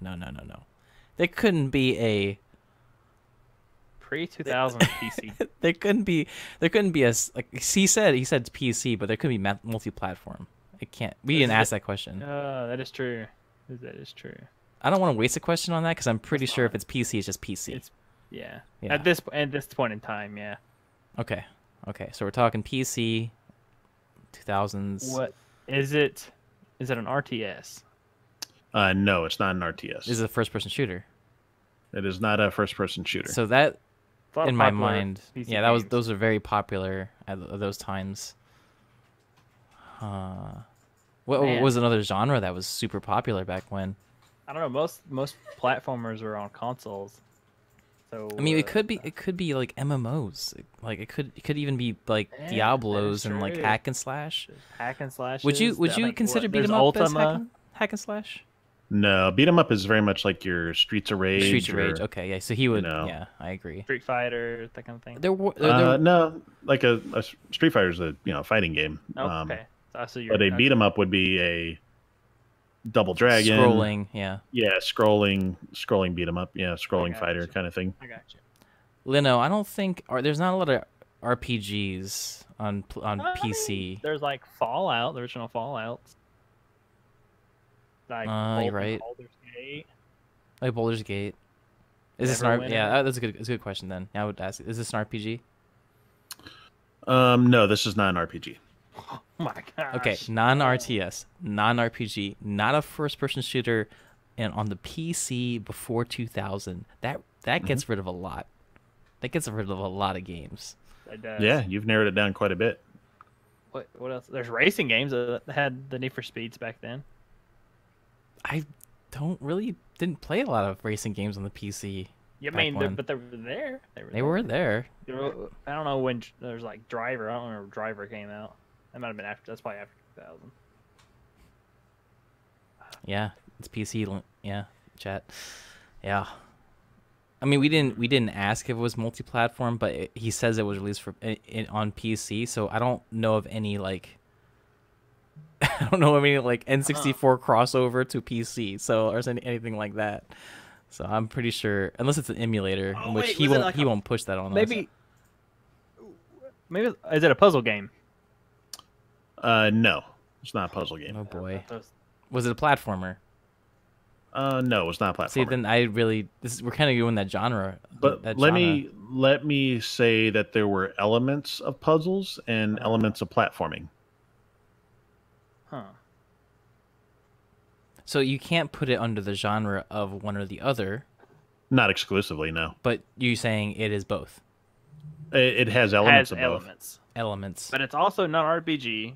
There couldn't be a pre-2000 PC. There couldn't be a like he said it's PC, but there could be multi-platform. It can't. We didn't ask that question. That is true. That is true. I don't want to waste a question on that because I'm pretty sure if it's PC, it's just PC. Yeah. At this point in time, yeah. Okay. So we're talking PC, 2000s. What is it? Is it an RTS? No, it's not an RTS. Is it a first-person shooter? It is not a first-person shooter. So that, in my mind, PC those are very popular at those times. What was another genre that was super popular back when? I don't know. Most platformers are on consoles. So I mean, it could be like MMOs. Like it could even be like Diablos and like hack and slash. Hack and slash. Would you consider beat 'em up as hack and slash? No, beat 'em up is very much like your Streets of Rage. Streets of Rage. Okay, yeah. So he would. Yeah, I agree. Street Fighter, that kind of thing. No, like a Street Fighter is a fighting game. Okay. But a beat 'em up would be a Double Dragon. Scrolling, yeah. Yeah, scrolling beat 'em up. Yeah, scrolling fighter kind of thing. I got you. Lino, I don't think there's not a lot of RPGs on PC. There's like Fallout, the original Fallout. Like you're right. Baldur's Gate. Like Baldur's Gate. Is this an Yeah, that's a good question then. I would ask, is this an RPG? No, this is not an RPG. Oh my gosh. Okay, non-RTS, non-RPG, not a first-person shooter, and on the PC before 2000. That gets rid of a lot. That gets rid of a lot of games. It does. Yeah, you've narrowed it down quite a bit. What else? There's racing games that had the Need for Speeds back then. I didn't play a lot of racing games on the PC. Yeah, but they were there. They were there. I don't know when there's like Driver. I don't remember Driver came out. That might have been after. That's probably after 2000. Yeah, it's PC. Yeah, chat. Yeah. I mean, we didn't ask if it was multi-platform, but he says it was released on PC. So I don't know of any like. I don't know of any like N64 crossover to PC. So or anything like that. So I'm pretty sure, unless it's an emulator, in which he won't push that on us. Maybe is it a puzzle game? No, it's not a puzzle game. Oh boy, was it a platformer? No, it's not a platformer. See, then we're kind of doing that genre. But let me say that there were elements of puzzles and elements of platforming. Huh. So you can't put it under the genre of one or the other. Not exclusively, no. But you're saying it is both. It has elements of both. Elements. But it's also not RPG,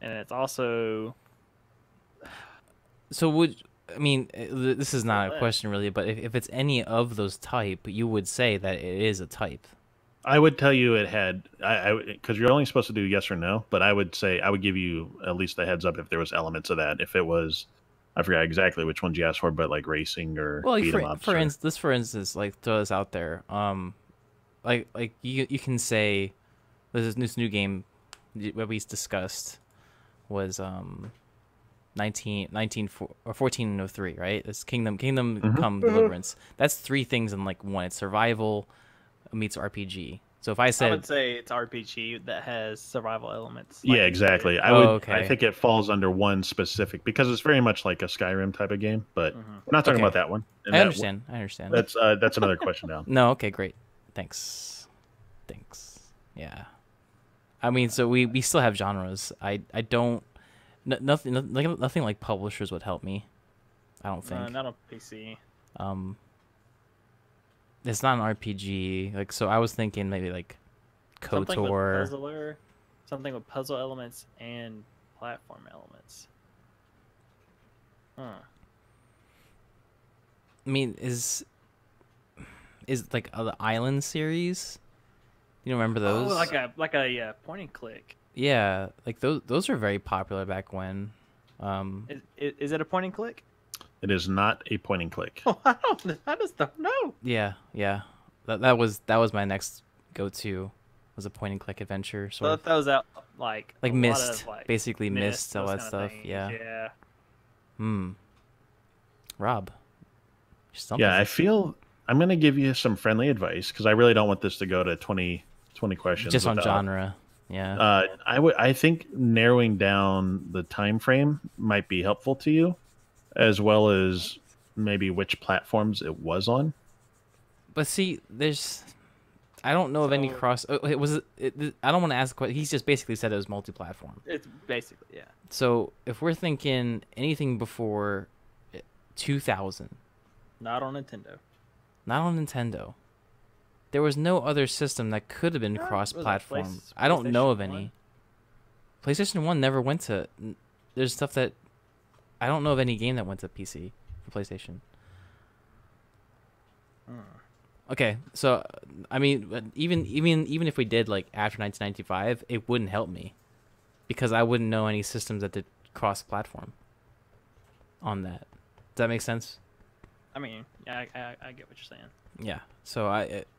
and it's also. So I mean, this is not a question really, but if it's any of those type, you would say that it is a type. I would tell you it had, because you're only supposed to do yes or no, but I would say I would give you at least a heads up if there was elements of that. If it was, I forgot exactly which ones you asked for, but like racing or well, like beat 'em ups. For instance, like throw this out there. Like you can say there's this new game that we discussed was 1403, right? It's Kingdom Come Deliverance. That's three things in like one. It's survival meets RPG. So if I said, I would say it's RPG that has survival elements. Like, yeah, exactly. I think it falls under one specific because it's very much like a Skyrim type of game, but we're not talking about that one. I understand. That's another question down. No, okay, great. Thanks. Yeah. I mean, so we still have genres. I don't nothing like publishers would help me. I don't think. Not on PC. It's not an RPG. Like, so I was thinking maybe like KOTOR. Something with puzzle elements and platform elements. I mean, is like the Island series? You remember those? Oh, like a point and click. Yeah, like those are very popular back when. Is it a point and click? It is not a point and click. Oh, I just don't know. Yeah. That was my next go-to. Was a point and click adventure. So that was out like Myst, basically Myst, all that stuff. Yeah. Rob. Yeah, I feel I'm gonna give you some friendly advice because I really don't want this to go to 20 questions. Just on genre. Yeah. I think narrowing down the time frame might be helpful to you, as well as maybe which platforms it was on. But see, I don't know of any cross. I don't want to ask the question. He's just basically said it was multi-platform. It's basically, yeah. So if we're thinking anything before 2000, not on Nintendo. There was no other system that could have been cross-platform. I don't know of any. PlayStation 1 never went to. There's stuff that I don't know of any game that went to PC for PlayStation. Okay, so I mean, even if we did like after 1995, it wouldn't help me because I wouldn't know any systems that did cross-platform on that. Does that make sense? I mean, yeah, I get what you're saying. Yeah. So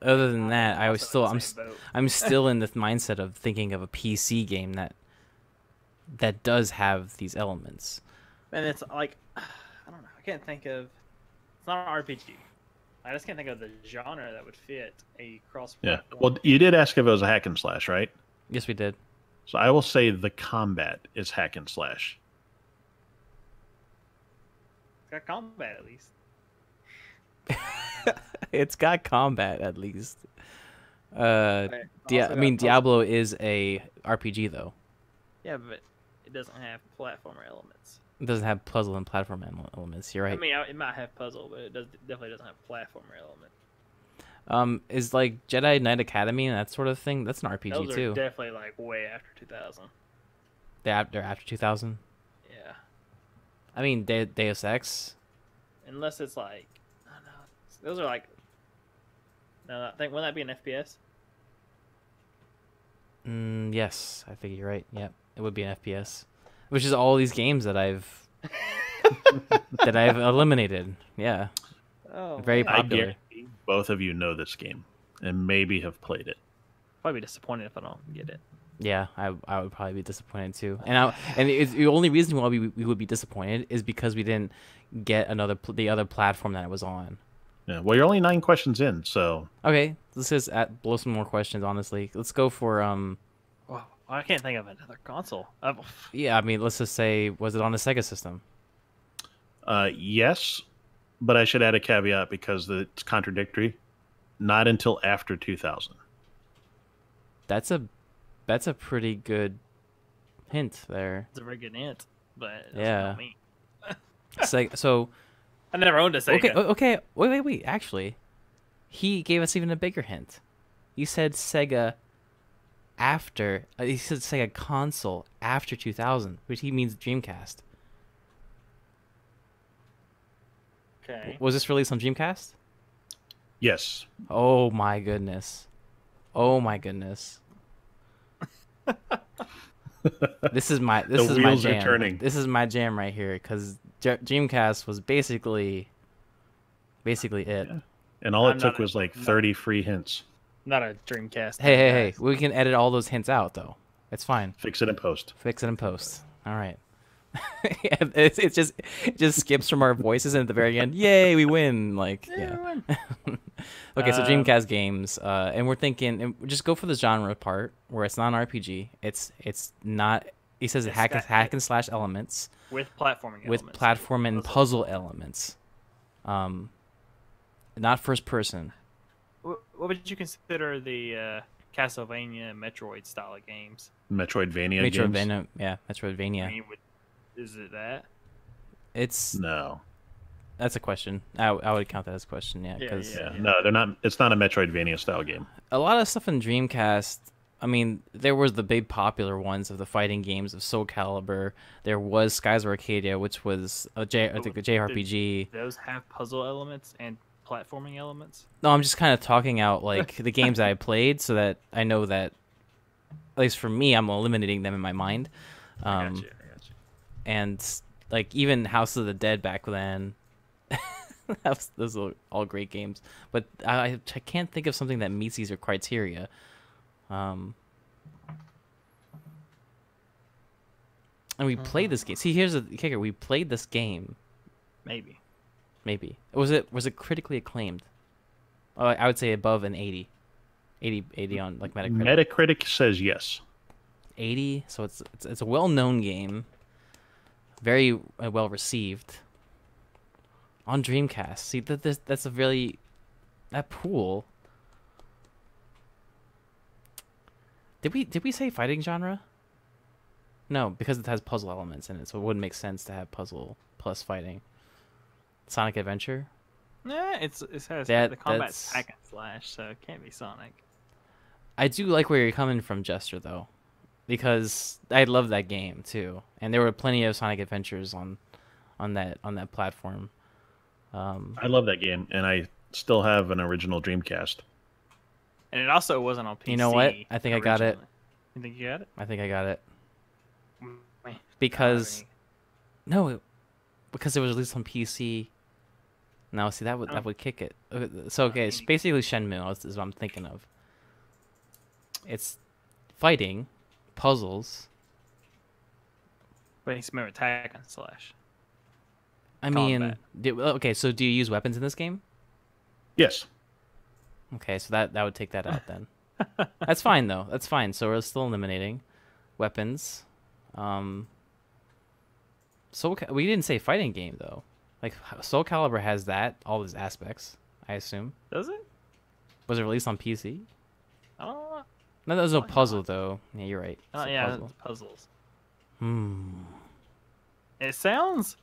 other than that, I'm still in the mindset of thinking of a PC game that does have these elements. And it's like, I don't know. I can't think of. It's not an RPG. I just can't think of the genre that would fit a cross-platform. Yeah. Well, you did ask if it was a hack and slash, right? Yes, we did. So I will say the combat is hack and slash. It's got combat at least. It's got combat at least. Diablo is a RPG though. Yeah, but it doesn't have platformer elements. It doesn't have puzzle and platform elements. You're right. I mean, it might have puzzle, but it definitely doesn't have platformer element. Is like Jedi Knight Academy and that sort of thing. That's an RPG Those too. Are definitely like way after 2000. They're after 2000. Yeah. I mean, Deus Ex. Unless it's like, I don't know. Those are like. No, I think wouldn't that be an FPS? Yes, I think you're right. Yep, it would be an FPS, which is all these games that I've eliminated. Yeah, very popular. Both of you know this game and maybe have played it. Probably be disappointed if I don't get it. Yeah, I would probably be disappointed too. And the only reason why we would be disappointed is because we didn't get the other platform that it was on. Yeah, well, you're only 9 questions in, so okay. Let's just blow some more questions. Honestly, let's go for Well, I can't think of another console. Yeah, I mean, let's just say, was it on a Sega system? Yes, but I should add a caveat because it's contradictory. Not until after 2000. That's a pretty good hint there. It's a very good hint, but yeah. Not me. So I never owned a Sega. Okay. Wait. Actually, he gave us even a bigger hint. You said Sega after. He said Sega console after 2000, which he means Dreamcast. Okay. Was this released on Dreamcast? Yes. Oh my goodness. Oh my goodness. This is my The wheels jam. are turning. This is my jam right here because Dreamcast was basically it. Yeah. And all I'm it took not a- was like not- 30 free hints. Not a Dreamcast. Hey, we can edit all those hints out though. It's fine. Fix it in post. Fix it in post. All right. it just skips from our voices and at the very end, yay, we win! Like, yeah. We win. Okay, so Dreamcast games, and we're thinking, and just go for the genre part where it's not an RPG. It's not. He says it hack and slash elements With platforming with elements. platform and puzzle elements. Not first person. What would you consider the Castlevania Metroid style of games? Metroidvania games? Yeah, Metroidvania. I mean, is it that? It's No. That's a question. I would count that as a question, yeah. Yeah. No, they're not. It's not a Metroidvania style game. A lot of stuff in Dreamcast. I mean, there was the big popular ones of the fighting games of Soul Calibur. There was Skies of Arcadia, which was I think a JRPG. Did those have puzzle elements and platforming elements? No, I'm just kind of talking out like the games that I played, so that I know that, at least for me, I'm eliminating them in my mind. I got you. And like even House of the Dead back then. Those are all great games, but I can't think of something that meets these criteria. And we played this game. See, here's the kicker: we played this game. Maybe. Was it critically acclaimed? Oh, I would say above an 80 on like Metacritic. Metacritic says yes. 80, so it's a well-known game, very well received. On Dreamcast. See, that's a really... That pool... Did we say fighting genre? No, because it has puzzle elements in it, so it wouldn't make sense to have puzzle plus fighting. Sonic Adventure? Nah, it has the combat's hack and slash, so it can't be Sonic. I do like where you're coming from, Jester, though. Because I love that game, too. And there were plenty of Sonic Adventures on that platform. I love that game, and I still have an original Dreamcast. And it also wasn't on PC. You know what? I think I got it. You think you got it? I think I got it. Because because it was released on PC. No, see that would kick it. So okay, it's basically Shenmue is what I'm thinking of. It's fighting, puzzles. But he's remember attack and slash. I mean, okay, so do you use weapons in this game? Yes. Okay, so that would take that out then. That's fine though. That's fine. So we're still eliminating weapons. We didn't say fighting game though. Like Soul Calibur has all these aspects, I assume. Does it? Was it released on PC? Oh. No, that was a puzzle though. Yeah, you're right. It's puzzles. It sounds.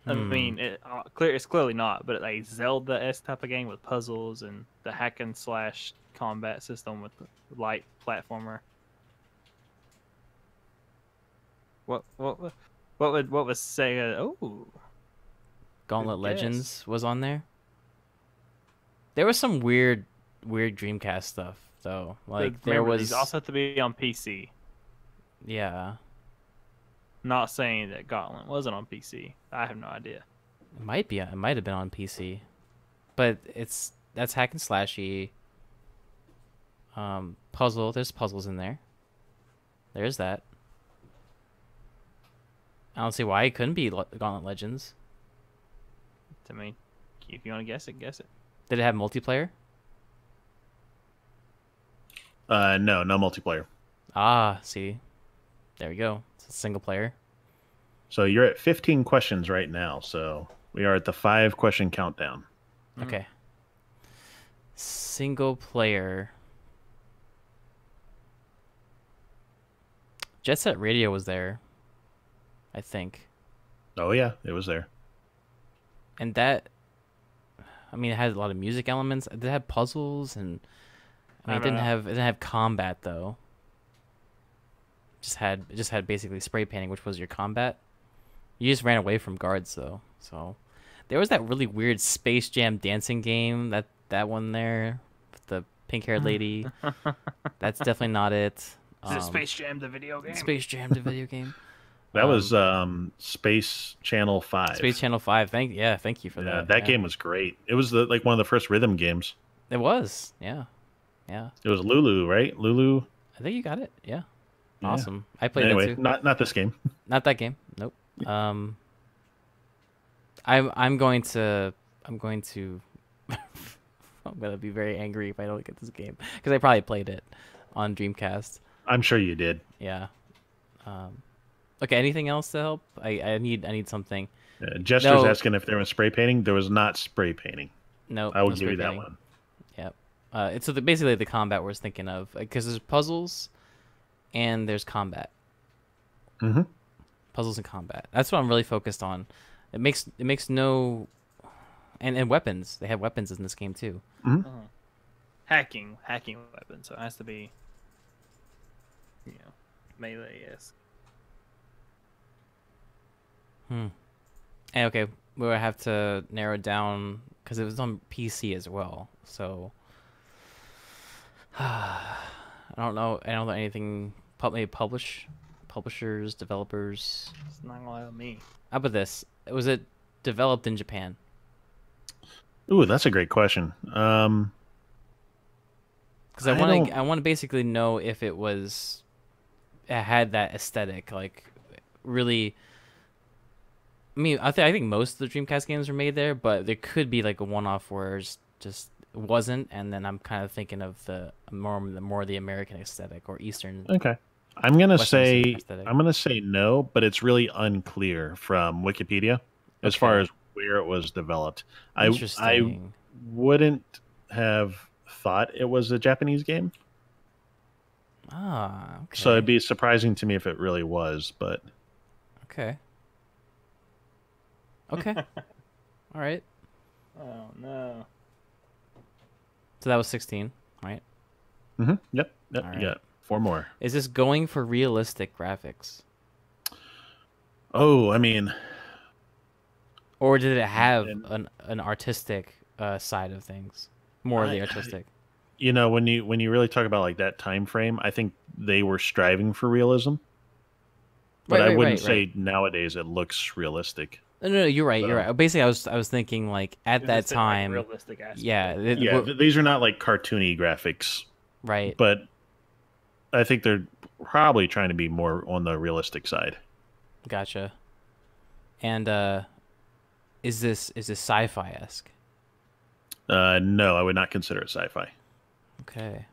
I mean, it's clearly not, but like Zelda-esque type of game with puzzles and the hack and slash combat system with the light platformer. What was Sega? Oh, Gauntlet Legends was on there. There was some weird Dreamcast stuff though. Like there was these also have to be on PC. Yeah. Not saying that Gauntlet wasn't on PC. I have no idea. It might be. It might have been on PC, but that's hack and slashy. Puzzle. There's puzzles in there. There's that. I don't see why it couldn't be Gauntlet Legends. I mean, if you want to guess it, guess it. Did it have multiplayer? No multiplayer. Ah, see. There we go. It's a single player. So you're at 15 questions right now. So we are at the 5-question countdown. Okay. Single player. Jet Set Radio was there, I think. Oh yeah, it was there. And that, I mean, it had a lot of music elements. It had puzzles, and I mean, it didn't have combat though. It just had basically spray painting, which was your combat. You just ran away from guards though. So There was that really weird Space Jam dancing game. That one there with the pink-haired lady. That's definitely not it. Is it Space Jam the video game? Space Jam the video game. That was Space Channel 5. Space Channel 5. Thank you for that. That game was great. It was like one of the first rhythm games. It was. Yeah. It was Lulu, right? Lulu. I think you got it. Yeah. Awesome. I played that too. Not this game. Not that game. Nope. I'm going to I'm gonna be very angry if I don't get this game because I probably played it on Dreamcast. I'm sure you did. Yeah. Okay. Anything else to help? I need something. Jester's asking if there was spray painting. There was not spray painting. No. I will give you that one. Yep. It's basically the combat we're thinking of because there's puzzles and there's combat. Mm-hmm. Puzzles and combat. That's what I'm really focused on. It makes no, and weapons. They have weapons in this game too. Mm-hmm. Hacking weapons. So it has to be, melee-esque. And okay, we would have to narrow it down because it was on PC as well. So I don't know anything. Maybe publishers, developers. It's not gonna help me. How about this? Was it developed in Japan? Ooh, that's a great question. Because I want to basically know if it had that aesthetic, like really. I mean, I think most of the Dreamcast games were made there, but there could be like a one-off where it just wasn't, and then I'm kind of thinking of the more the American aesthetic or Eastern. Okay, I'm gonna say no, but it's really unclear from Wikipedia as far as where it was developed. I wouldn't have thought it was a Japanese game. Ah, okay. So it'd be surprising to me if it really was, but okay. Okay. All right. Oh no. So that was 16, right? Mm-hmm. Yep. Right. You got 4 more. Is this going for realistic graphics? Oh, I mean, or did it have an artistic side of things? More of the artistic. When you really talk about like that time frame, I think they were striving for realism. But I wouldn't say nowadays it looks realistic. No, you're right. You're right. Basically, I was thinking like at that time, like realistic aspect. Yeah, these are not like cartoony graphics, right? But I think they're probably trying to be more on the realistic side. Gotcha. And is this sci-fi-esque? No, I would not consider it sci-fi. Okay.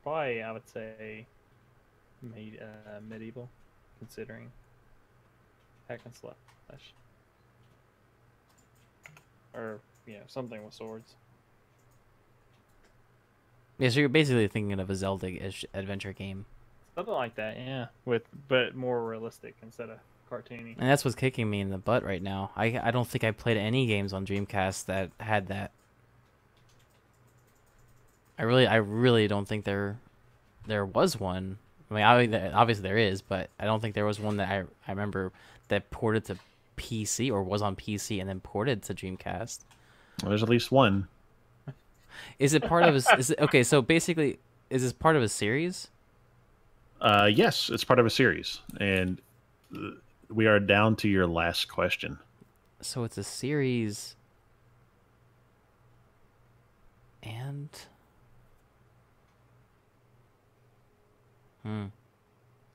Probably, I would say medieval, considering hack and slash, or something with swords. Yeah, so you're basically thinking of a Zelda-ish adventure game. Something like that, yeah. But more realistic instead of cartoony. And that's what's kicking me in the butt right now. I don't think I played any games on Dreamcast that had that. I really don't think there was one. I mean, obviously there is, but I don't think there was one that I remember that ported to PC or was on PC and then ported to Dreamcast. Well, there's at least one. Is it part of okay, so basically, is this part of a series? Yes, it's part of a series. And we are down to your last question. So it's a series. And...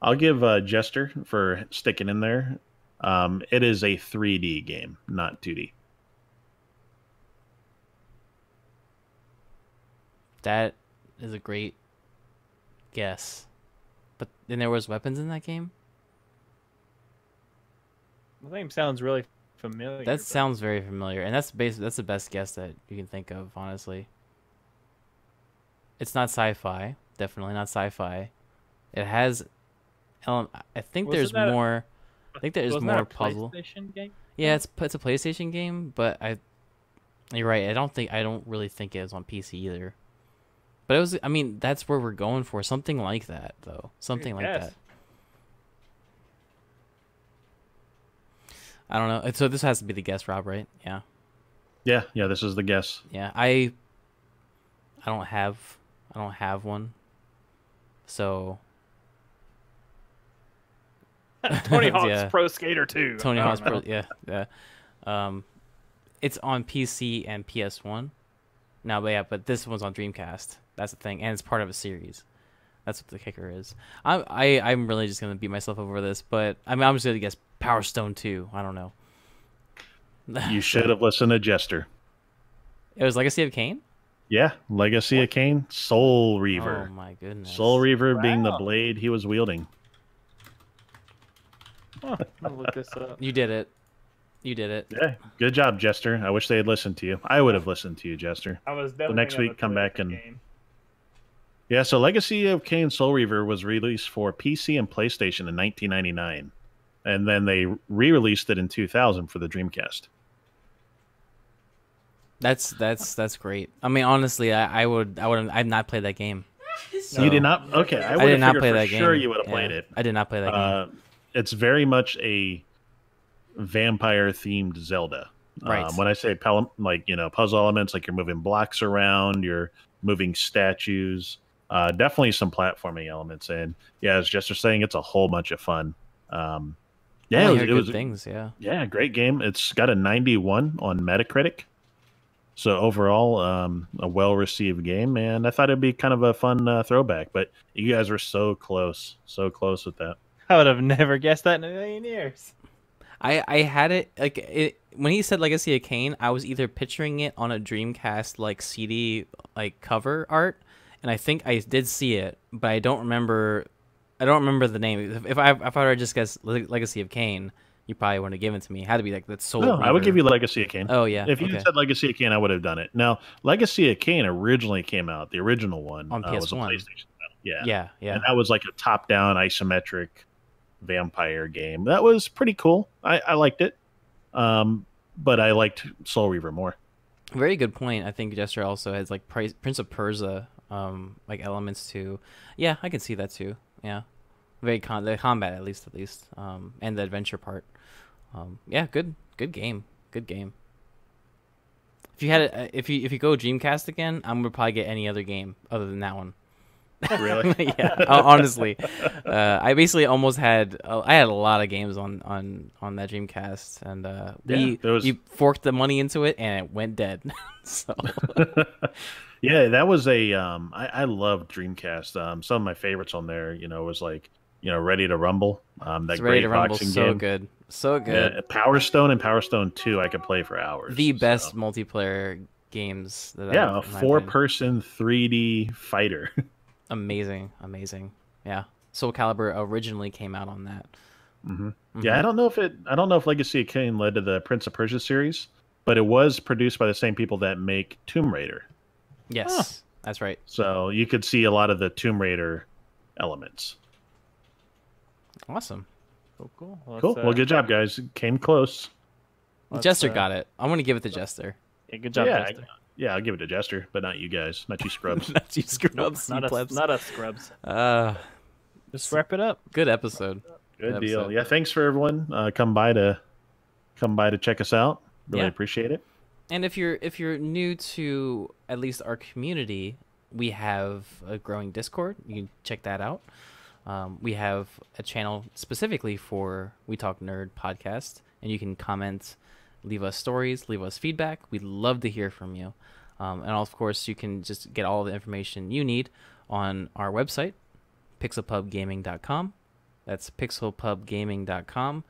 I'll give Jester for sticking in there. It is a 3D game, not 2D. That is a great guess. But then there was weapons in that game? The name sounds really familiar. That sounds very familiar, and that's the best guess that you can think of, honestly. It's not sci-fi. Definitely not sci-fi. It has I think there's more. I think there's more puzzle. PlayStation game? Yeah, it's a PlayStation game, but you're right. I don't really think it was on PC either. But it was. I mean, that's where we're going for something like that, though. Something like that. I don't know. So this has to be the guess, Rob, right? Yeah. Yeah. This is the guess. Yeah. I don't have one. So Tony Hawk's Pro Skater 2. Tony Hawk's Pro, yeah. It's on PC and PS1. No, but this one's on Dreamcast. That's the thing, and it's part of a series. That's what the kicker is. I'm really just gonna beat myself over this, but I'm just gonna guess Power Stone 2. I don't know. You should have listened to Jester. It was Legacy of Kain? Yeah, Legacy of Kain, Soul Reaver. Oh my goodness. Soul Reaver being the blade he was wielding. I'll look this up. You did it. Yeah, good job, Jester. I wish they had listened to you. I would have listened to you, Jester. I was definitely the next week, come back and... Yeah, so Legacy of Kain Soul Reaver was released for PC and PlayStation in 1999. And then they re-released it in 2000 for the Dreamcast. That's great. I mean, honestly, I've not played that game. So. You did not? Okay, I did not play that game. Sure, you would have played it. I did not play that game. It's very much a vampire-themed Zelda. Right. When I say puzzle elements, like you're moving blocks around, you're moving statues. Definitely some platforming elements, and as Jester saying, it's a whole bunch of fun. It was things. Yeah, great game. It's got a 91 on Metacritic. So overall, a well-received game, and I thought it'd be kind of a fun throwback. But you guys were so close with that. I would have never guessed that in a million years. I had it when he said Legacy of Kain, I was either picturing it on a Dreamcast like CD like cover art, and I think I did see it, but I don't remember the name. If I were to just guess Legacy of Kain, you probably wouldn't have given it to me. It had to be like that Soul Reaver. I would give you Legacy of Kain. Oh, yeah. If you had said Legacy of Kain, I would have done it. Now, Legacy of Kain originally came out, the original one, on PS1. Was a PlayStation. Yeah. And that was like a top-down isometric vampire game. That was pretty cool. I liked it. But I liked Soul Reaver more. Very good point. I think Jester also has like Prince of Persia like elements too. Yeah, I can see that too. Yeah. The combat at least, and the adventure part. Good game. If you had it, if you go Dreamcast again, I'm gonna probably get any other game other than that one. Really? Yeah. Honestly, I basically almost had. I had a lot of games on that Dreamcast, and we forked the money into it, and it went dead. So. Yeah, that was a. I loved Dreamcast. Some of my favorites on there, was like. Ready to Rumble. That great boxing game. So good. Yeah, Power Stone and Power Stone 2 I could play for hours. The best multiplayer games. A 4-person 3D fighter. Amazing. Yeah. Soul Calibur originally came out on that. Mm-hmm. Yeah, I don't know if Legacy of Kain led to the Prince of Persia series, but it was produced by the same people that make Tomb Raider. Yes, that's right. So you could see a lot of the Tomb Raider elements. Awesome. Cool. Well, good job, guys. Came close. Jester got it. I'm going to give it to Jester. Yeah, good job, Jester. Yeah, I'll give it to Jester, but not you guys. Not you scrubs. Not you scrubs. Nope, not us scrubs. Just wrap it up. Good episode. Good deal. Episode. Yeah, thanks for everyone. Come by to check us out. Really appreciate it. And if you're new to at least our community, we have a growing Discord. You can check that out. We have a channel specifically for We Talk Nerd podcast, and you can comment, leave us stories, leave us feedback. We'd love to hear from you. And of course, you can just get all the information you need on our website, PixelPubGaming.com. That's PixelPubGaming.com.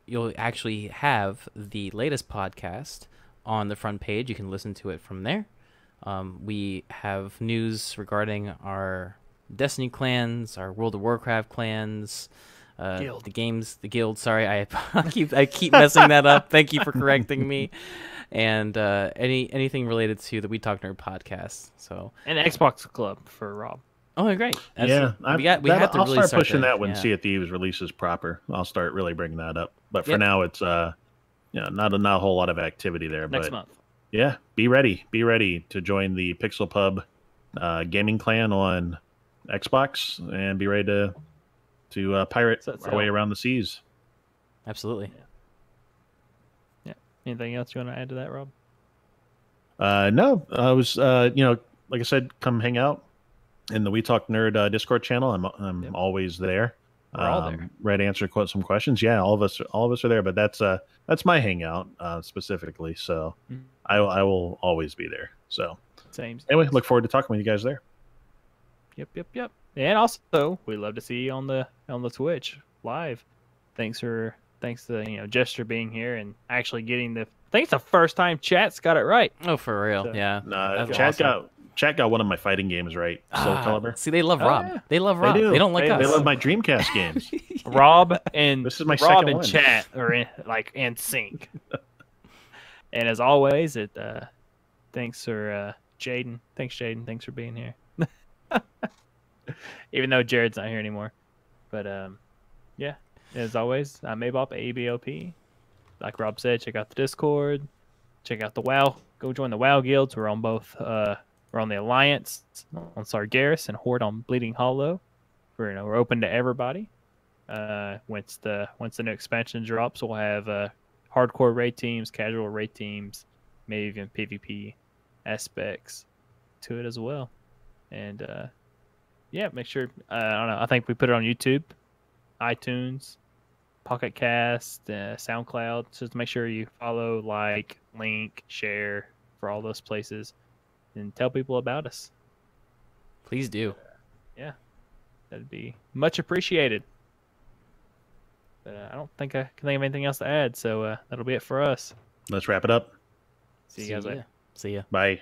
You'll actually have the latest podcast on the front page. You can listen to it from there. We have news regarding our Destiny clans, our World of Warcraft clans, the guild. Sorry, I keep messing that up. Thank you for correcting me. And anything related to the We Talk Nerd podcast. So and Xbox Club for Rob. Oh, great! We have to really start pushing that when Sea of Thieves releases proper. I'll start really bringing that up. But for now, it's not a whole lot of activity there. Next month. Yeah, be ready to join the PixelPub gaming clan on Xbox and be ready to pirate our way around the seas. absolutely. Yeah. Anything else you want to add to that, Rob? No, I was, like I said, come hang out in the We Talk Nerd Discord channel. I'm always there. We're all there. Ready to answer some questions. Yeah, all of us are there. But that's my hangout specifically. So I will always be there. So same. Anyway, look forward to talking with you guys there. Yep. And also, we love to see you on the Twitch live. Thanks to Jester being here and actually getting the. I think it's the first time chat's got it right. Oh, for real? So, yeah. Chat got one of my fighting games right. Soul Calibur. See, they love Rob. Yeah. They love Rob. They don't like us. They love my Dreamcast games. Rob and this is my Rob second and one. Chat are in sync. And as always, thanks for Jaden. Thanks, Jaden. Thanks for being here. Even though Jared's not here anymore. But yeah, as always, I'm Abop, ABOP. Like Rob said, check out the Discord. Check out the WoW. Go join the WoW guilds. We're on both. We're on the Alliance on Sargeras and Horde on Bleeding Hollow. We're open to everybody. Once the new expansion drops, we'll have hardcore raid teams, casual raid teams, maybe even PvP aspects to it as well. And yeah, make sure. I don't know. I think we put it on YouTube, iTunes, Pocket Cast, SoundCloud. Just make sure you follow, like, link, share for all those places, and tell people about us. Please do. Yeah, that'd be much appreciated. But I don't think I can think of anything else to add, so that'll be it for us. Let's wrap it up. See you guys later. See ya. Bye.